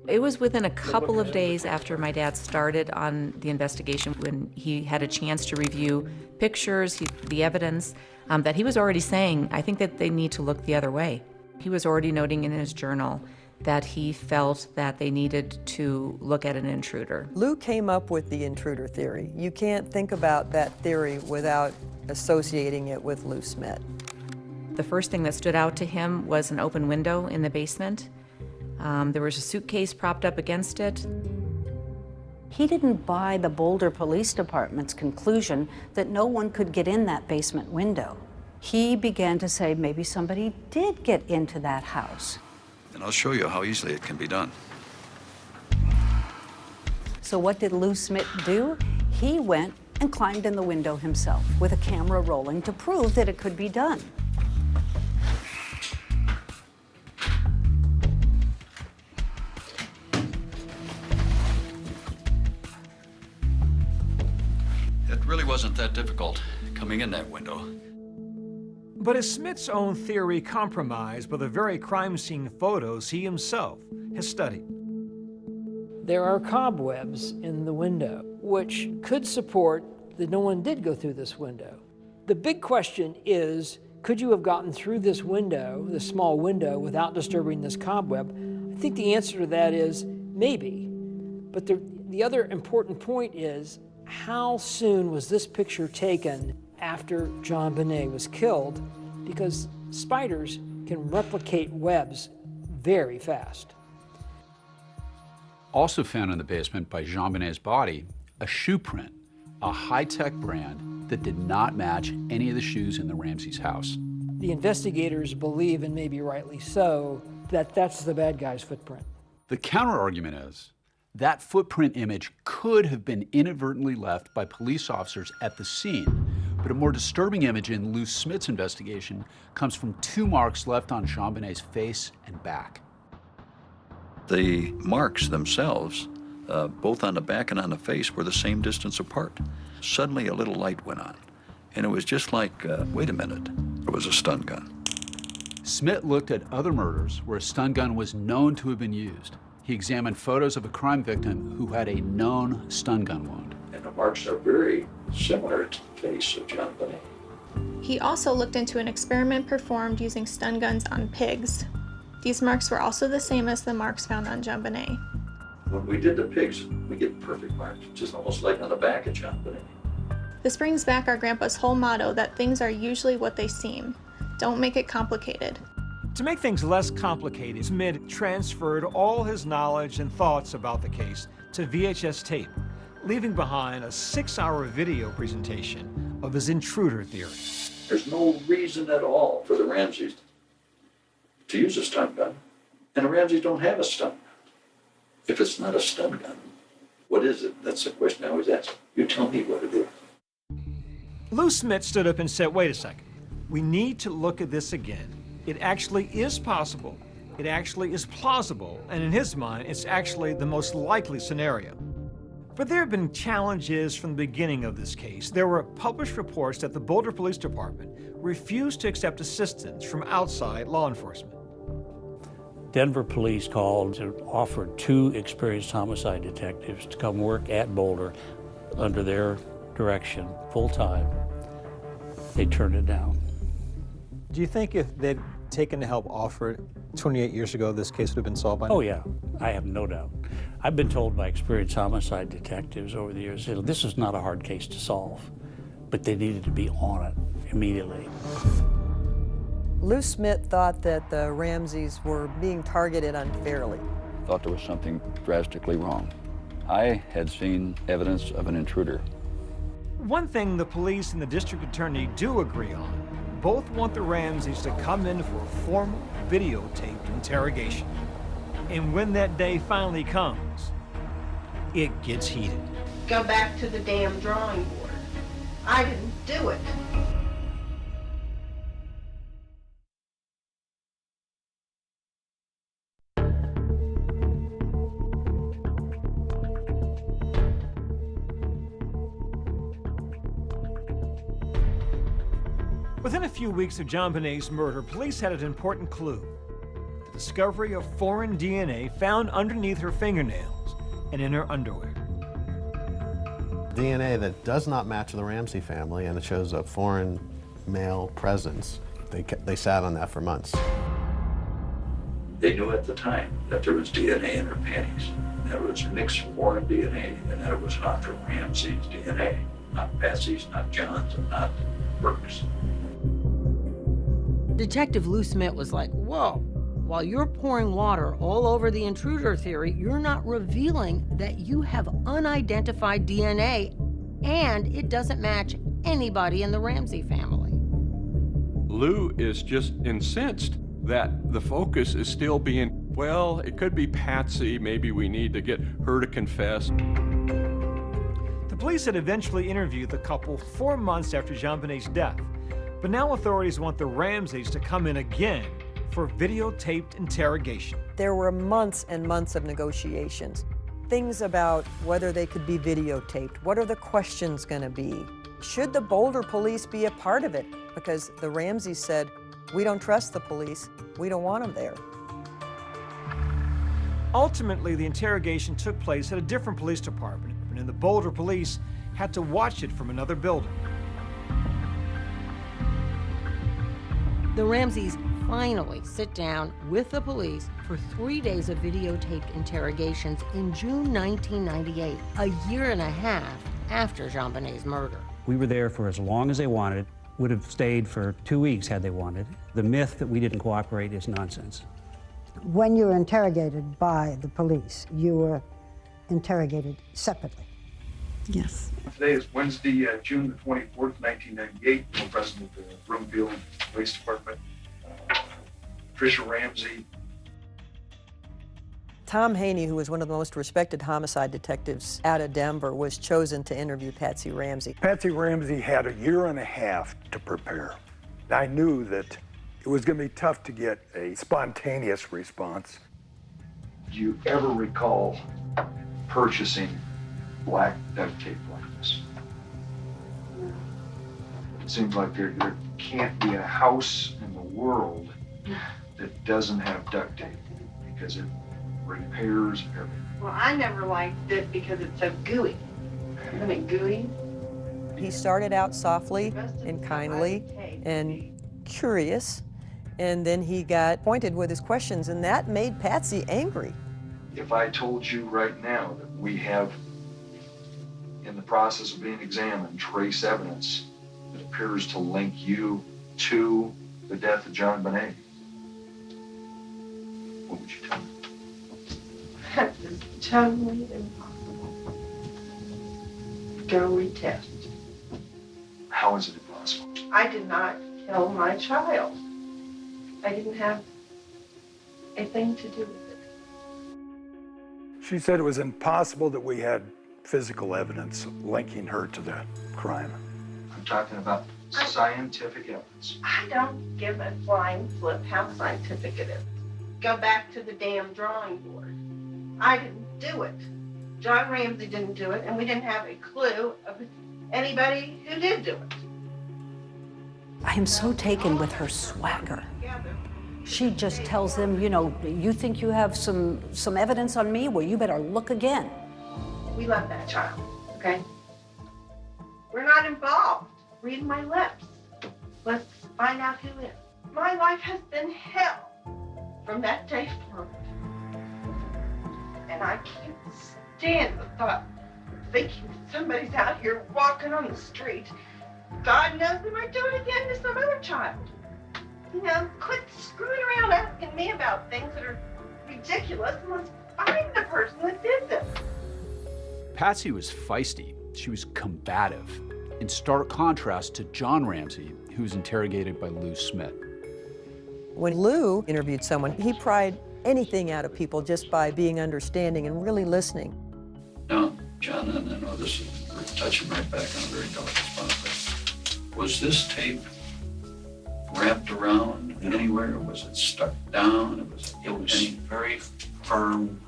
It was within a couple of days after my dad started on the investigation, when he had a chance to review pictures, the evidence, that he was already saying, I think that they need to look the other way. He was already noting in his journal that he felt that they needed to look at an intruder. Lou came up with the intruder theory. You can't think about that theory without associating it with Lou Smit. The first thing that stood out to him was an open window in the basement. There was a suitcase propped up against it. He didn't buy the Boulder Police Department's conclusion that no one could get in that basement window. He began to say maybe somebody did get into that house. And I'll show you how easily it can be done. So what did Lou Smit do? He went and climbed in the window himself with a camera rolling to prove that it could be done. It really wasn't that difficult coming in that window. But is Smit's own theory compromised by the very crime scene photos he himself has studied? There are cobwebs in the window, which could support that no one did go through this window. The big question is, could you have gotten through this window, this small window, without disturbing this cobweb? I think the answer to that is maybe. But the other important point is, how soon was this picture taken after JonBenét was killed? Because spiders can replicate webs very fast. Also found in the basement by JonBenét's body, a shoe print, a high-tech brand that did not match any of the shoes in the Ramseys' house. The investigators believe, and maybe rightly so, that that's the bad guy's footprint. The counter-argument is that footprint image could have been inadvertently left by police officers at the scene, but a more disturbing image in Lou Smit's investigation comes from two marks left on JonBenét's face and back. The marks themselves, both on the back and on the face, were the same distance apart. Suddenly a little light went on, and it was just like, wait a minute, it was a stun gun. Smit looked at other murders where a stun gun was known to have been used. He examined photos of a crime victim who had a known stun gun wound. And the marks are very similar to the face of JonBenet. He also looked into an experiment performed using stun guns on pigs. These marks were also the same as the marks found on JonBenet. When we did the pigs, we get perfect marks, just almost like on the back of JonBenet. This brings back our grandpa's whole motto that things are usually what they seem. Don't make it complicated. To make things less complicated, Smit transferred all his knowledge and thoughts about the case to VHS tape, leaving behind a 6-hour video presentation of his intruder theory. There's no reason at all for the Ramseys to use a stun gun, and the Ramseys don't have a stun gun. If it's not a stun gun, what is it? That's the question I always ask. You tell me what it is. Lou Smit stood up and said, wait a second, we need to look at this again. It actually is possible. It actually is plausible. And in his mind, it's actually the most likely scenario. But there have been challenges from the beginning of this case. There were published reports that the Boulder Police Department refused to accept assistance from outside law enforcement. Denver police called and offered 2 experienced homicide detectives to come work at Boulder under their direction full-time. They turned it down. Do you think if they'd taken the help offered 28 years ago, this case would have been solved by now? Oh yeah, I have no doubt. I've been told by experienced homicide detectives over the years, you know, this is not a hard case to solve, but they needed to be on it immediately. Lou Smit thought that the Ramseys were being targeted unfairly. Thought there was something drastically wrong. I had seen evidence of an intruder. One thing the police and the district attorney do agree on, both want the Ramseys to come in for a formal, videotaped interrogation. And when that day finally comes, it gets heated. Go back to the damn drawing board. I didn't do it. Within a few weeks of JonBenét's murder, police had an important clue: the discovery of foreign DNA found underneath her fingernails and in her underwear. DNA that does not match the Ramsey family, and it shows a foreign male presence. They sat on that for months. They knew at the time that there was DNA in her panties. That it was mixed foreign DNA, and that it was not from Ramsey's DNA. Not Patsy's, not John's, and not Burke's. Detective Lou Smith was like, whoa, while you're pouring water all over the intruder theory, you're not revealing that you have unidentified DNA and it doesn't match anybody in the Ramsey family. Lou is just incensed that the focus is still being, well, it could be Patsy, maybe we need to get her to confess. The police had eventually interviewed the couple 4 months after JonBenét's death, but now authorities want the Ramseys to come in again for videotaped interrogation. There were months and months of negotiations. Things about whether they could be videotaped. What are the questions going to be? Should the Boulder police be a part of it? Because the Ramseys said, we don't trust the police. We don't want them there. Ultimately, the interrogation took place at a different police department, and the Boulder police had to watch it from another building. The Ramseys finally sit down with the police for 3 days of videotaped interrogations in June 1998, a year and a half after JonBenét's murder. We were there for as long as they wanted, would have stayed for 2 weeks had they wanted. The myth that we didn't cooperate is nonsense. When you were interrogated by the police, you were interrogated separately. Yes. Today is Wednesday, June the 24th, 1998. I'm president of the Broomfield Police Department. Tricia Ramsey. Tom Haney, who was one of the most respected homicide detectives out of Denver, was chosen to interview Patsy Ramsey. Patsy Ramsey had a year and a half to prepare. I knew that it was going to be tough to get a spontaneous response. Do you ever recall purchasing black duct tape like this? It seems like there can't be a house in the world that doesn't have duct tape because it repairs everything. Well, I never liked it because it's so gooey. Isn't it gooey? He started out softly and kindly and curious, and then he got pointed with his questions, and that made Patsy angry. If I told you right now that we have, in the process of being examined, trace evidence that appears to link you to the death of JonBenét, what would you tell me? That is totally impossible. Go retest. How is it impossible? I did not kill my child. I didn't have a thing to do with it. She said it was impossible that we had physical evidence linking her to the crime. I'm talking about scientific evidence. I don't give a flying flip how scientific it is. Go back to the damn drawing board. I didn't do it. John Ramsey didn't do it, and we didn't have a clue of anybody who did do it. I am so taken with her swagger. She just tells them, you know, you think you have some evidence on me? Well, you better look again. We love that child, okay? We're not involved. Read my lips. Let's find out who is. My life has been hell from that day forward. And I can't stand the thought of thinking that somebody's out here walking on the street. God knows we might do it again to some other child. You know, quit screwing around asking me about things that are ridiculous and let's find the person that did this. Patsy was feisty. She was combative. in stark contrast to John Ramsey, who was interrogated by Lou Smith. When Lou interviewed someone, he pried anything out of people just by being understanding and really listening. Now, John, and I know this is touching right back on a very delicate spot, but was this tape wrapped around anywhere? Was it stuck down? It was very firm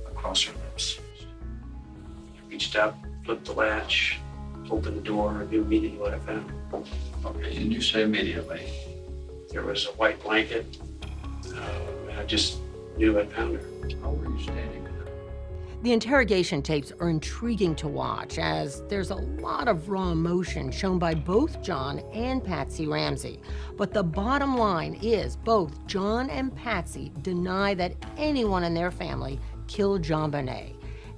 across her lips. I reached out, flipped the latch, opened the door, I knew immediately what I found. Okay, and you say immediately? There was a white blanket, and I just knew I found her. How were you standing with her? The interrogation tapes are intriguing to watch, as there's a lot of raw emotion shown by both John and Patsy Ramsey. But the bottom line is both John and Patsy deny that anyone in their family killed JonBenét,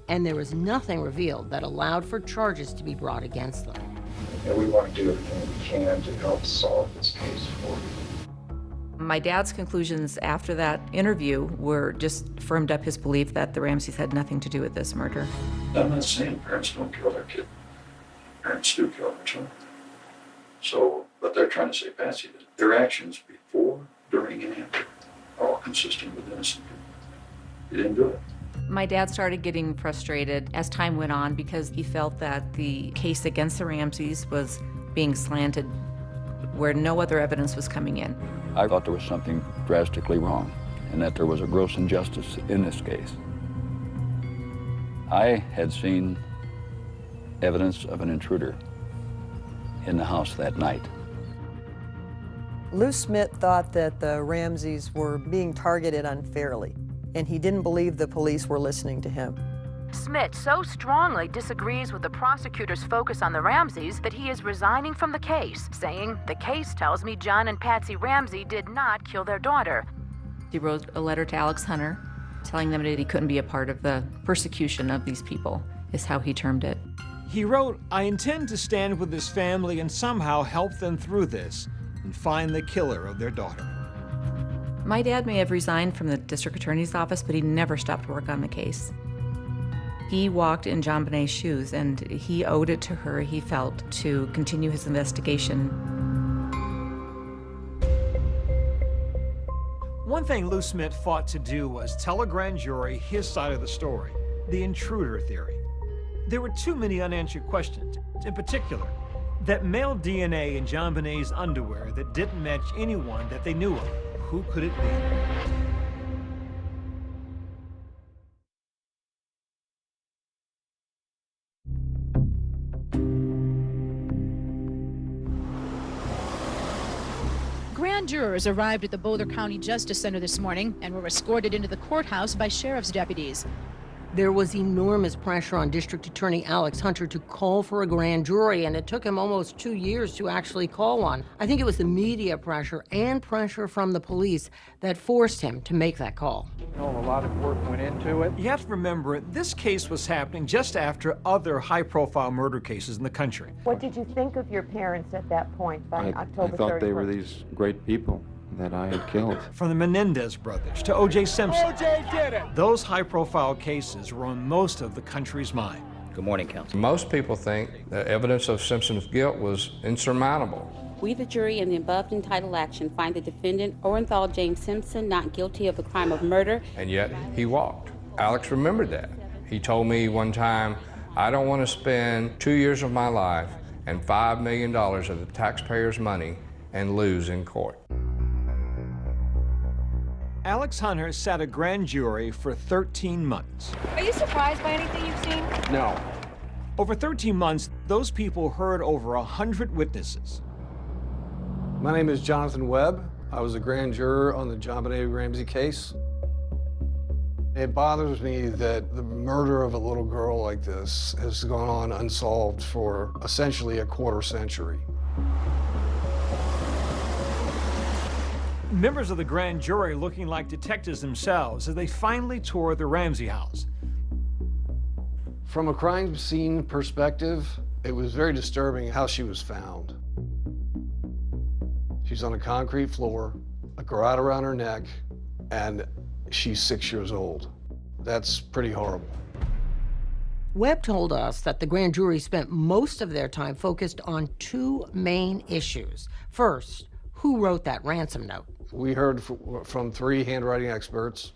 and there was nothing revealed that allowed for charges to be brought against them. And we want to do everything we can to help solve this case for you. My dad's conclusions after that interview were just firmed up his belief that the Ramseys had nothing to do with this murder. I'm not saying parents don't kill their kid. Parents do kill their children. So, but they're trying to say Patsy did. Their actions before, during, and after are all consistent with innocent people. You didn't do it. My dad started getting frustrated as time went on because he felt that the case against the Ramseys was being slanted where no other evidence was coming in. I thought there was something drastically wrong and that there was a gross injustice in this case. I had seen evidence of an intruder in the house that night. Lou Smith thought that the Ramseys were being targeted unfairly, and he didn't believe the police were listening to him. Smith so strongly disagrees with the prosecutor's focus on the Ramseys that he is resigning from the case, saying, "The case tells me John and Patsy Ramsey did not kill their daughter." He wrote a letter to Alex Hunter telling them that he couldn't be a part of the persecution of these people, is how he termed it. He wrote, "I intend to stand with this family and somehow help them through this and find the killer of their daughter." My dad may have resigned from the district attorney's office, but he never stopped work on the case. He walked in JonBenét's shoes, and he owed it to her, he felt, to continue his investigation. One thing Lou Smith fought to do was tell a grand jury his side of the story, the intruder theory. There were too many unanswered questions. In particular, that male DNA in JonBenét's underwear that didn't match anyone that they knew of. Who could it be? Grand jurors arrived at the Boulder County Justice Center this morning and were escorted into the courthouse by sheriff's deputies. There was enormous pressure on District Attorney Alex Hunter to call for a grand jury, and it took him almost 2 years to actually call one. I think it was the media pressure and pressure from the police that forced him to make that call. A lot of work went into it. You have to remember, this case was happening just after other high-profile murder cases in the country. What did you think of your parents at that point by October 31st? I thought they were these great people that I had killed. From the Menendez brothers to O.J. Simpson. O.J. did it! Those high-profile cases were on most of the country's mind. Good morning, Counsel. Most people think the evidence of Simpson's guilt was insurmountable. We, the jury, in the above entitled action, find the defendant, Orenthal James Simpson, not guilty of the crime of murder. And yet, he walked. Alex remembered that. He told me one time, "I don't want to spend 2 years of my life and $5 million of the taxpayers' money and lose in court." Alex Hunter sat a grand jury for 13 months. Are you surprised by anything you've seen? No. Over 13 months, those people heard over 100 witnesses. My name is Jonathan Webb. I was a grand juror on the JonBenét Ramsey case. It bothers me that the murder of a little girl like this has gone on unsolved for essentially a quarter century. Members of the grand jury looking like detectives themselves as they finally toured the Ramsey house. From a crime scene perspective, it was very disturbing how she was found. She's on a concrete floor, a garrote around her neck, and she's 6 years old. That's pretty horrible. Webb told us that the grand jury spent most of their time focused on two main issues. First, who wrote that ransom note? We heard from 3 handwriting experts,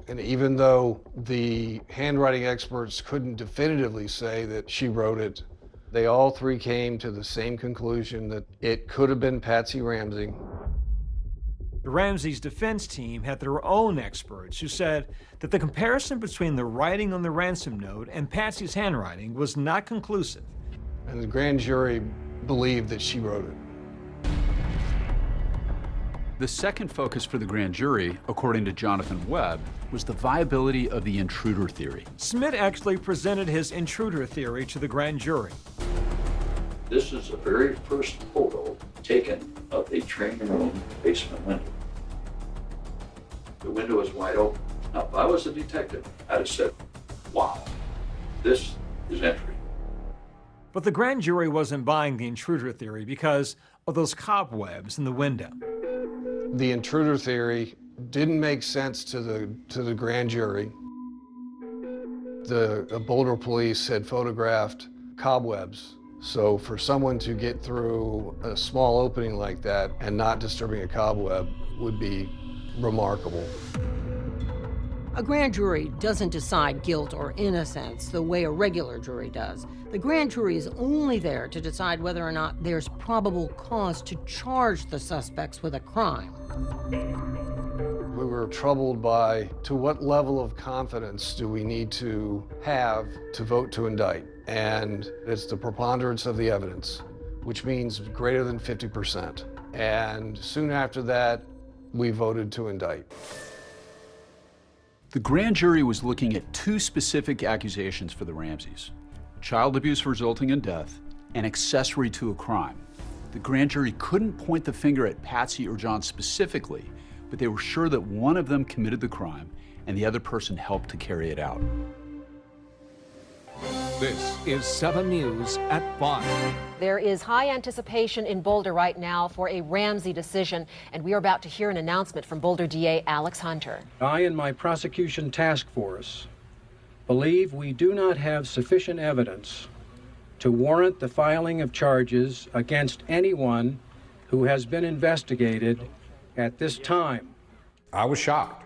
and even though the handwriting experts couldn't definitively say that she wrote it, they all 3 came to the same conclusion that it could have been Patsy Ramsey. The Ramseys' defense team had their own experts who said that the comparison between the writing on the ransom note and Patsy's handwriting was not conclusive. And the grand jury believed that she wrote it. The second focus for the grand jury, according to Jonathan Webb, was the viability of the intruder theory. Smith actually presented his intruder theory to the grand jury. This is the very first photo taken of the training room basement window. The window is wide open. Now, if I was a detective, I'd have said, wow, this is entry. But the grand jury wasn't buying the intruder theory because of those cobwebs in the window. The intruder theory didn't make sense to the grand jury. The Boulder police had photographed cobwebs. So for someone to get through a small opening like that and not disturbing a cobweb would be remarkable. A grand jury doesn't decide guilt or innocence the way a regular jury does. The grand jury is only there to decide whether or not there's probable cause to charge the suspects with a crime. We were troubled by, to what level of confidence do we need to have to vote to indict? And it's the preponderance of the evidence, which means greater than 50%. And soon after that, we voted to indict. The grand jury was looking at 2 specific accusations for the Ramseys: child abuse resulting in death and accessory to a crime. The grand jury couldn't point the finger at Patsy or John specifically, but they were sure that one of them committed the crime and the other person helped to carry it out. This is 7 News at 5. There is high anticipation in Boulder right now for a Ramsey decision, and we are about to hear an announcement from Boulder DA Alex Hunter. I and my prosecution task force believe we do not have sufficient evidence to warrant the filing of charges against anyone who has been investigated at this time. I was shocked.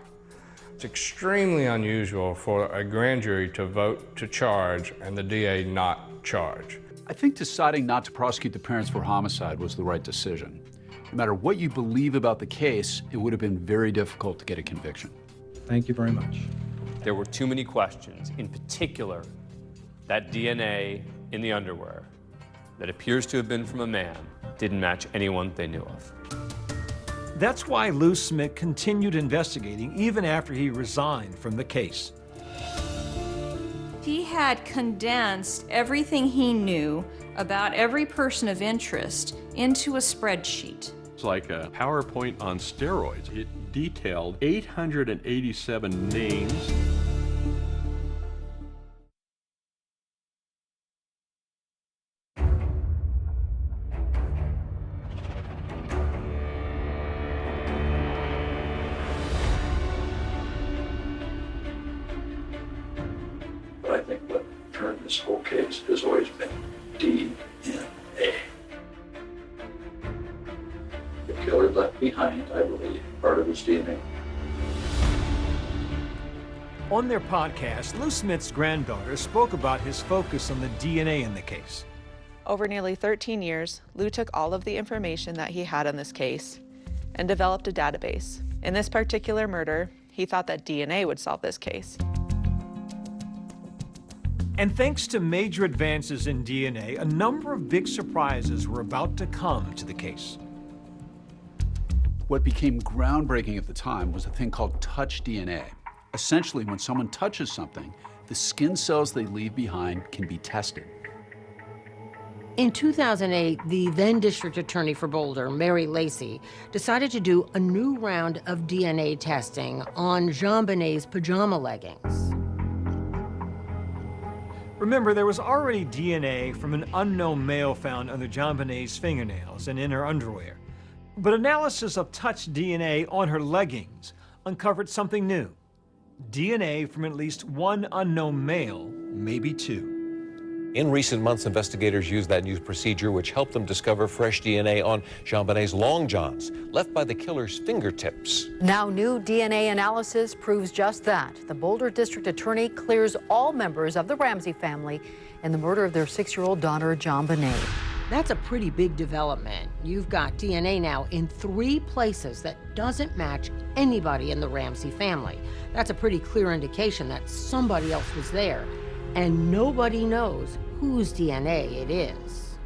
It's extremely unusual for a grand jury to vote to charge and the DA not charge. I think deciding not to prosecute the parents for homicide was the right decision. No matter what you believe about the case, it would have been very difficult to get a conviction. Thank you very much. There were too many questions, in particular, that DNA in the underwear that appears to have been from a man didn't match anyone they knew of. That's why Lou Smith continued investigating even after he resigned from the case. He had condensed everything he knew about every person of interest into a spreadsheet. It's like a PowerPoint on steroids. It detailed 887 names. But I think what turned this whole case has always been DNA. The killer left behind, I believe, part of his DNA. On their podcast, Lou Smith's granddaughter spoke about his focus on the DNA in the case. Over nearly 13 years, Lou took all of the information that he had on this case and developed a database. In this particular murder, he thought that DNA would solve this case. And thanks to major advances in DNA, a number of big surprises were about to come to the case. What became groundbreaking at the time was a thing called touch DNA. Essentially, when someone touches something, the skin cells they leave behind can be tested. In 2008, the then district attorney for Boulder, Mary Lacey, decided to do a new round of DNA testing on JonBenét's pajama leggings. Remember, there was already DNA from an unknown male found under JonBenét's fingernails and in her underwear. But analysis of touch DNA on her leggings uncovered something new. DNA from at least one unknown male, maybe 2. In recent months, investigators used that new procedure, which helped them discover fresh DNA on JonBenét's long johns, left by the killer's fingertips. Now new DNA analysis proves just that. The Boulder District Attorney clears all members of the Ramsey family in the murder of their 6-year-old daughter, JonBenét. That's a pretty big development. You've got DNA now in 3 places that doesn't match anybody in the Ramsey family. That's a pretty clear indication that somebody else was there, and nobody knows whose DNA it is.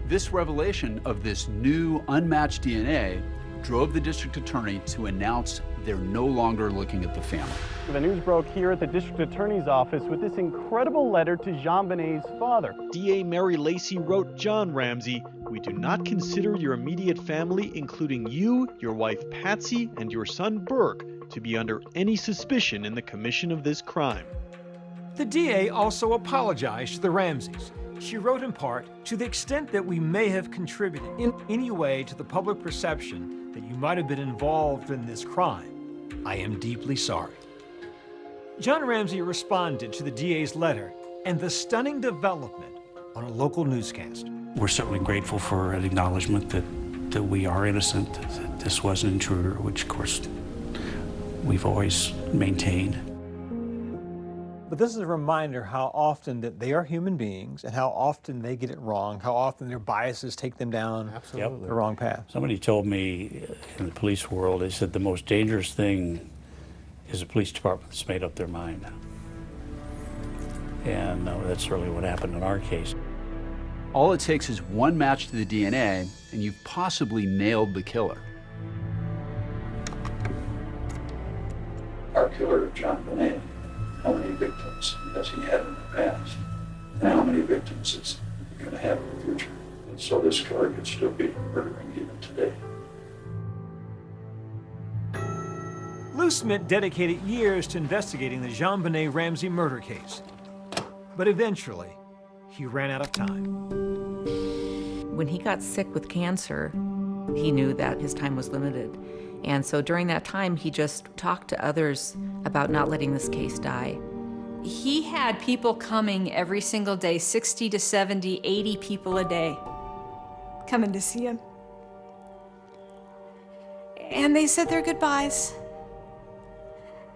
This revelation of this new unmatched DNA drove the district attorney to announce they're no longer looking at the family. The news broke here at the district attorney's office with this incredible letter to JonBenét's father. DA Mary Lacey wrote John Ramsey, "We do not consider your immediate family, including you, your wife Patsy, and your son Burke, to be under any suspicion in the commission of this crime." The DA also apologized to the Ramseys. She wrote in part, "To the extent that we may have contributed in any way to the public perception that you might have been involved in this crime, I am deeply sorry." John Ramsey responded to the DA's letter and the stunning development on a local newscast. We're certainly grateful for an acknowledgement that we are innocent, that this was an intruder, which of course we've always maintained. But this is a reminder how often that they are human beings and how often they get it wrong, how often their biases take them down the wrong path. Somebody told me in the police world, they said the most dangerous thing is a police department that's made up their mind. And that's really what happened in our case. All it takes is one match to the DNA, and you've possibly nailed the killer. Our killer, JonBenét, how many victims has he had in the past? And how many victims is he going to have in the future? And so this killer could still be murdering even today. Lou Smith dedicated years to investigating the JonBenét Ramsey murder case. But eventually, he ran out of time. When he got sick with cancer, he knew that his time was limited. And so during that time, he just talked to others about not letting this case die. He had people coming every single day, 60 to 70, 80 people a day, coming to see him. And they said their goodbyes.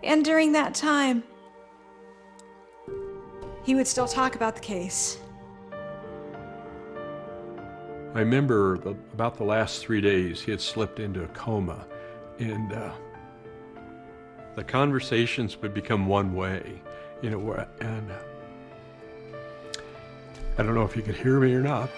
And during that time, he would still talk about the case. I remember about the last 3 days, he had slipped into a coma, and the conversations would become one way, you know, and I don't know if you could hear me or not.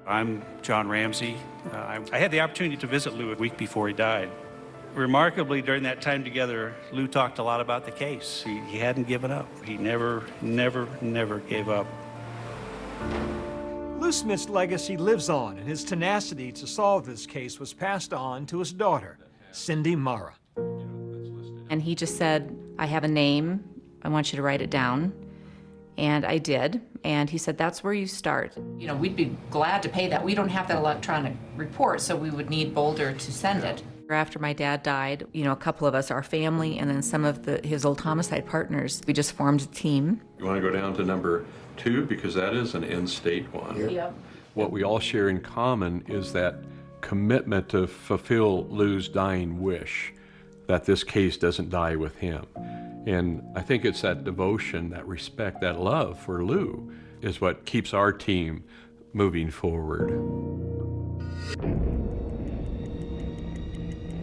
I'm John Ramsey. I had the opportunity to visit Lou a week before he died. Remarkably, during that time together, Lou talked a lot about the case. He hadn't given up. He never gave up. Lou Smith's legacy lives on, and his tenacity to solve this case was passed on to his daughter, Cindy Mara. And he just said, "I have a name. I want you to write it down." And I did. And he said, "That's where you start." You know, we'd be glad to pay that. We don't have that electronic report, so we would need Boulder to send it. After my dad died, you know, a couple of us, our family, and then some of his old homicide partners, we just formed a team. You want to go down to number 2, because that is an in-state one. Yep. What we all share in common is that commitment to fulfill Lou's dying wish, that this case doesn't die with him. And I think it's that devotion, that respect, that love for Lou is what keeps our team moving forward.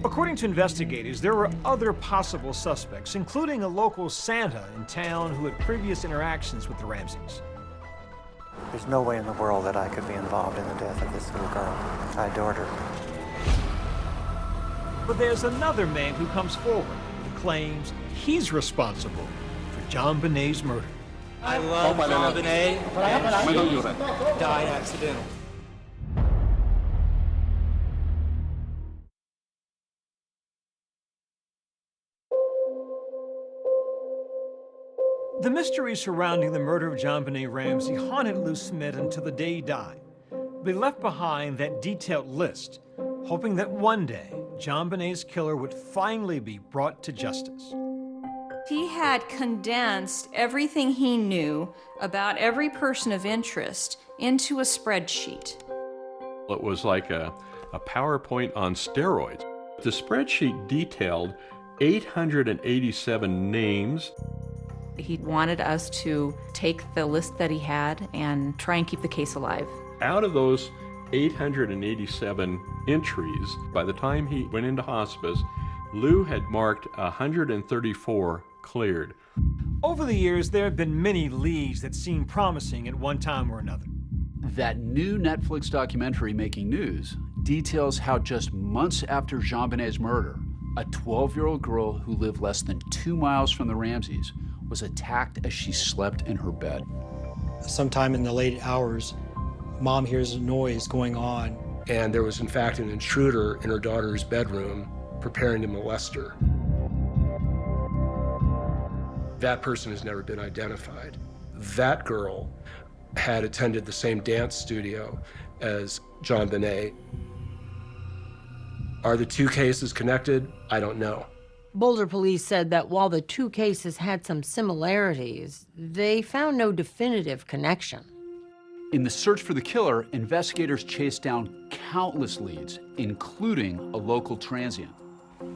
According to investigators, there were other possible suspects, including a local Santa in town who had previous interactions with the Ramseys. There's no way in the world that I could be involved in the death of this little girl. I adored her. But there's another man who comes forward and claims he's responsible for JonBenét's murder. I love JonBenét, and she died accidental. The mystery surrounding the murder of JonBenét Ramsey haunted Lou Smith until the day he died. But he left behind that detailed list, hoping that one day JonBenét's killer would finally be brought to justice. He had condensed everything he knew about every person of interest into a spreadsheet. It was like a PowerPoint on steroids. The spreadsheet detailed 887 names. He wanted us to take the list that he had and try and keep the case alive. Out of those 887 entries, by the time he went into hospice, Lou had marked 134 cleared. Over the years, there have been many leads that seemed promising at one time or another. That new Netflix documentary, Making News, details how just months after JonBenét's murder, a 12-year-old girl who lived less than 2 miles from the Ramseys was attacked as she slept in her bed. Sometime in the late hours, Mom hears a noise going on. And there was, in fact, an intruder in her daughter's bedroom preparing to molest her. That person has never been identified. That girl had attended the same dance studio as JonBenét. Are the two cases connected? I don't know. Boulder police said that while the two cases had some similarities, they found no definitive connection. In the search for the killer, investigators chased down countless leads, including a local transient.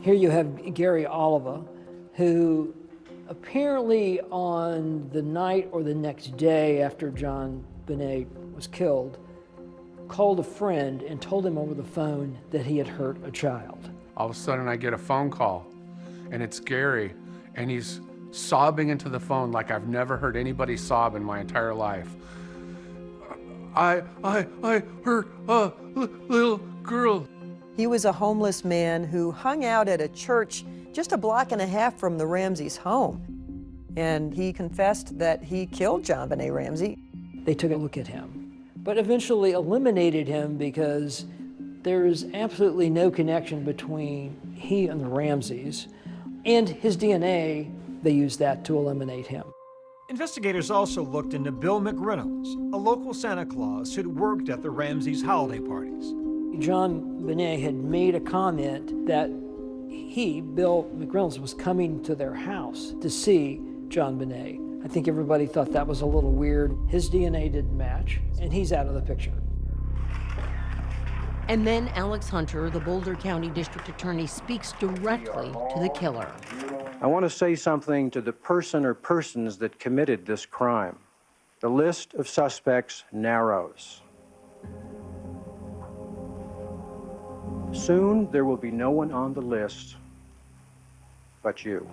Here you have Gary Oliva, who apparently on the night or the next day after JonBenét was killed, called a friend and told him over the phone that he had hurt a child. All of a sudden I get a phone call, and it's Gary, and he's sobbing into the phone like I've never heard anybody sob in my entire life. I hurt a little girl. He was a homeless man who hung out at a church just a block and a half from the Ramseys' home. And he confessed that he killed JonBenét Ramsey. They took a look at him, but eventually eliminated him because there is absolutely no connection between he and the Ramseys. And his DNA, they used that to eliminate him. Investigators also looked into Bill McReynolds, a local Santa Claus who'd worked at the Ramseys' holiday parties. JonBenét had made a comment that he, Bill McReynolds, was coming to their house to see JonBenét. I think everybody thought that was a little weird. His DNA didn't match, and he's out of the picture. And then Alex Hunter, the Boulder County District Attorney, speaks directly to the killer. I want to say something to the person or persons that committed this crime. The list of suspects narrows. Soon there will be no one on the list but you.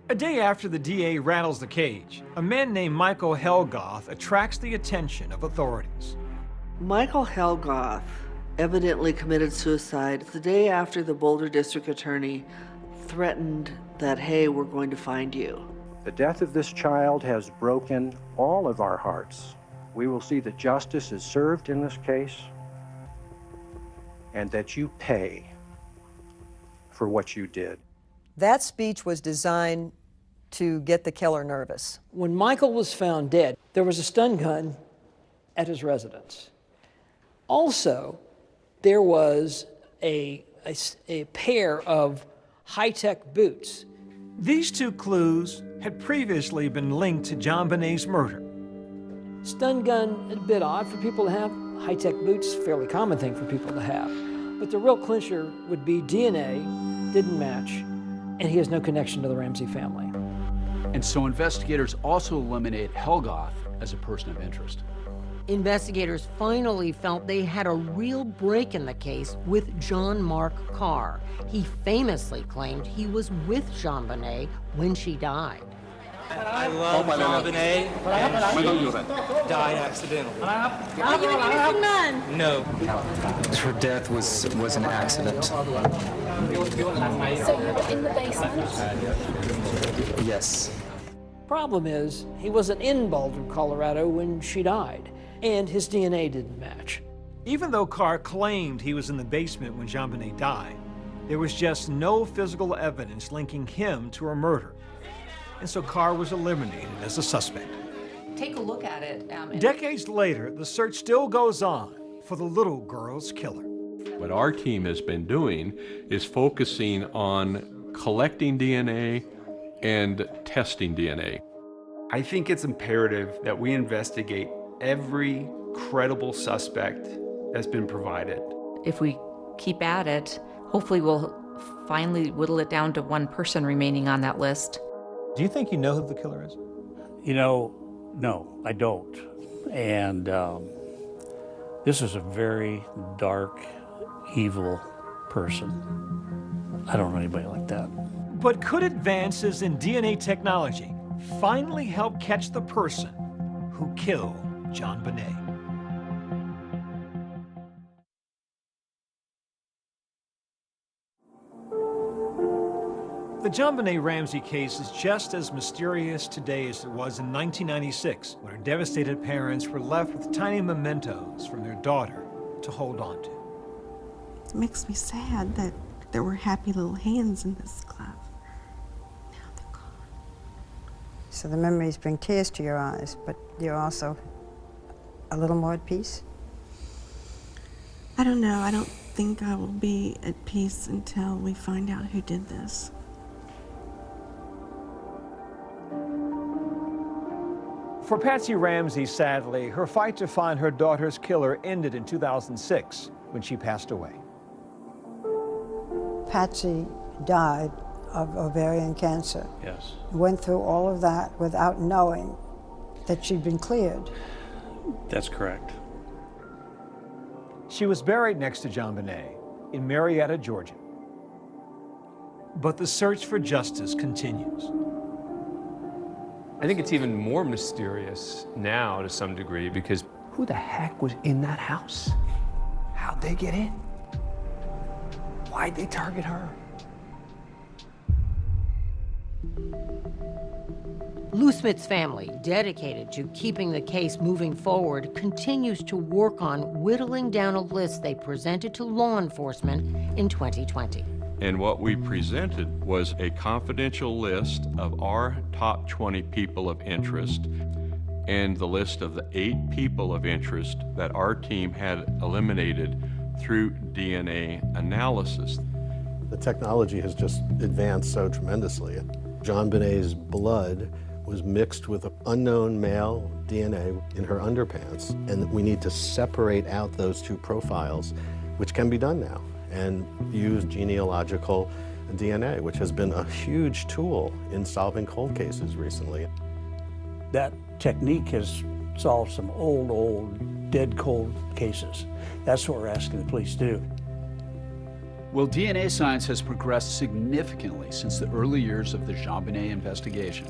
A day after the DA rattles the cage, a man named Michael Helgoth attracts the attention of authorities. Michael Helgoth evidently committed suicide the day after the Boulder District Attorney threatened that, hey, we're going to find you. The death of this child has broken all of our hearts. We will see that justice is served in this case and that you pay for what you did. That speech was designed to get the killer nervous. When Michael was found dead, there was a stun gun at his residence. Also, there was a pair of high-tech boots. These two clues had previously been linked to JonBenét's murder. Stun gun, a bit odd for people to have. High-tech boots, fairly common thing for people to have. But the real clincher would be DNA, didn't match, and he has no connection to the Ramsey family. And so investigators also eliminate Helgoth as a person of interest. Investigators finally felt they had a real break in the case with John Mark Carr. He famously claimed he was with JonBenét when she died. I love JonBenét. She died accidentally. Are you an innocent man? No. Her death was an accident. So you were in the basement? Yes. Problem is, he wasn't in Boulder, Colorado when she died, and his DNA didn't match. Even though Carr claimed he was in the basement when JonBenét died, there was just no physical evidence linking him to her murder. And so Carr was eliminated as a suspect. Take a look at it. Decades later, the search still goes on for the little girl's killer. What our team has been doing is focusing on collecting DNA and testing DNA. I think it's imperative that we investigate every credible suspect that's been provided. If we keep at it, hopefully we'll finally whittle it down to one person remaining on that list. Do you think you know who the killer is? You know, no, I don't. And this is a very dark, evil person. I don't know anybody like that. But could advances in DNA technology finally help catch the person who killed JonBenét? The JonBenét Ramsey case is just as mysterious today as it was in 1996, when her devastated parents were left with tiny mementos from their daughter to hold on to. It makes me sad that there were happy little hands in this glove. Now they're gone. So the memories bring tears to your eyes, but you're also a little more at peace? I don't know. I don't think I will be at peace until we find out who did this. For Patsy Ramsey, sadly, her fight to find her daughter's killer ended in 2006 when she passed away. Patsy died of ovarian cancer. Yes. Went through all of that without knowing that she'd been cleared. That's correct. She was buried next to JonBenét in Marietta, Georgia. But the search for justice continues. I think it's even more mysterious now to some degree because who the heck was in that house? How'd they get in? Why'd they target her? Lou Smith's family, dedicated to keeping the case moving forward, continues to work on whittling down a list they presented to law enforcement in 2020. And what we presented was a confidential list of our top 20 people of interest and the list of the 8 people of interest that our team had eliminated through DNA analysis. The technology has just advanced so tremendously. JonBenét's blood was mixed with unknown male DNA in her underpants, and we need to separate out those 2 profiles, which can be done now, and use genealogical DNA, which has been a huge tool in solving cold cases recently. That technique has solved some old, dead cold cases. That's what we're asking the police to do. Well, DNA science has progressed significantly since the early years of the JonBenét investigation,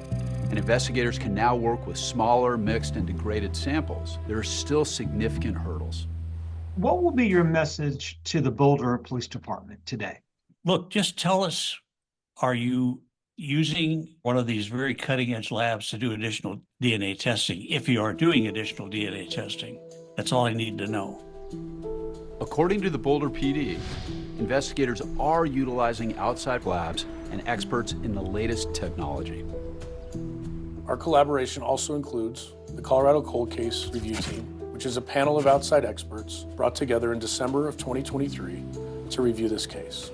and investigators can now work with smaller, mixed, and degraded samples. There are still significant hurdles. What will be your message to the Boulder Police Department today? Look, just tell us, are you using one of these very cutting-edge labs to do additional DNA testing? If you are doing additional DNA testing, that's all I need to know. According to the Boulder PD, investigators are utilizing outside labs and experts in the latest technology. Our collaboration also includes the Colorado Cold Case Review Team, which is a panel of outside experts brought together in December of 2023 to review this case.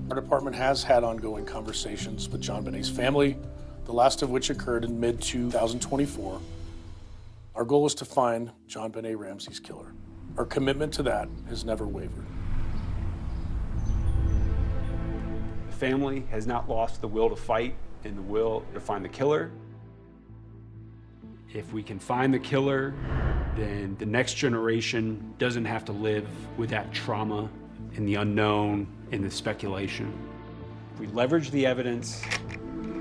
Our department has had ongoing conversations with JonBenét's family, the last of which occurred in mid-2024. Our goal is to find JonBenét Ramsey's killer. Our commitment to that has never wavered. The family has not lost the will to fight and the will to find the killer. If we can find the killer, then the next generation doesn't have to live with that trauma and the unknown and the speculation. If we leverage the evidence,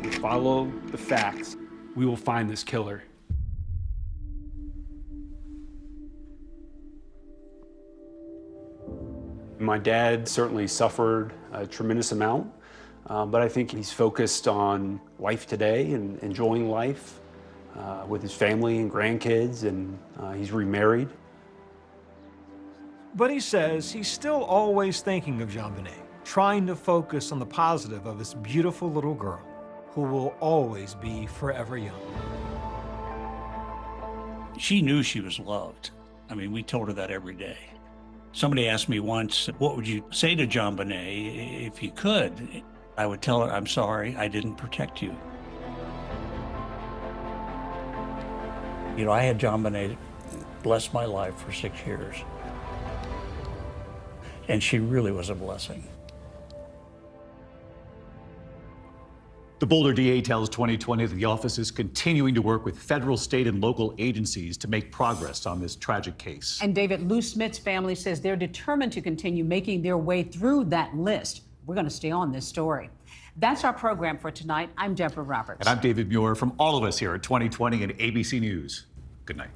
we follow the facts, we will find this killer. My dad certainly suffered a tremendous amount, but I think he's focused on life today and enjoying life with his family and grandkids, and he's remarried. But he says he's still always thinking of JonBenét, trying to focus on the positive of this beautiful little girl who will always be forever young. She knew she was loved. I mean, we told her that every day. Somebody asked me once, what would you say to JonBenét if you could? I would tell her, I'm sorry, I didn't protect you. You know, I had JonBenét bless my life for 6 years. And she really was a blessing. The Boulder DA tells 2020 that the office is continuing to work with federal, state, and local agencies to make progress on this tragic case. And David, Lou Smith's family says they're determined to continue making their way through that list. We're going to stay on this story. That's our program for tonight. I'm Deborah Roberts. And I'm David Muir from all of us here at 2020 and ABC News. Good night.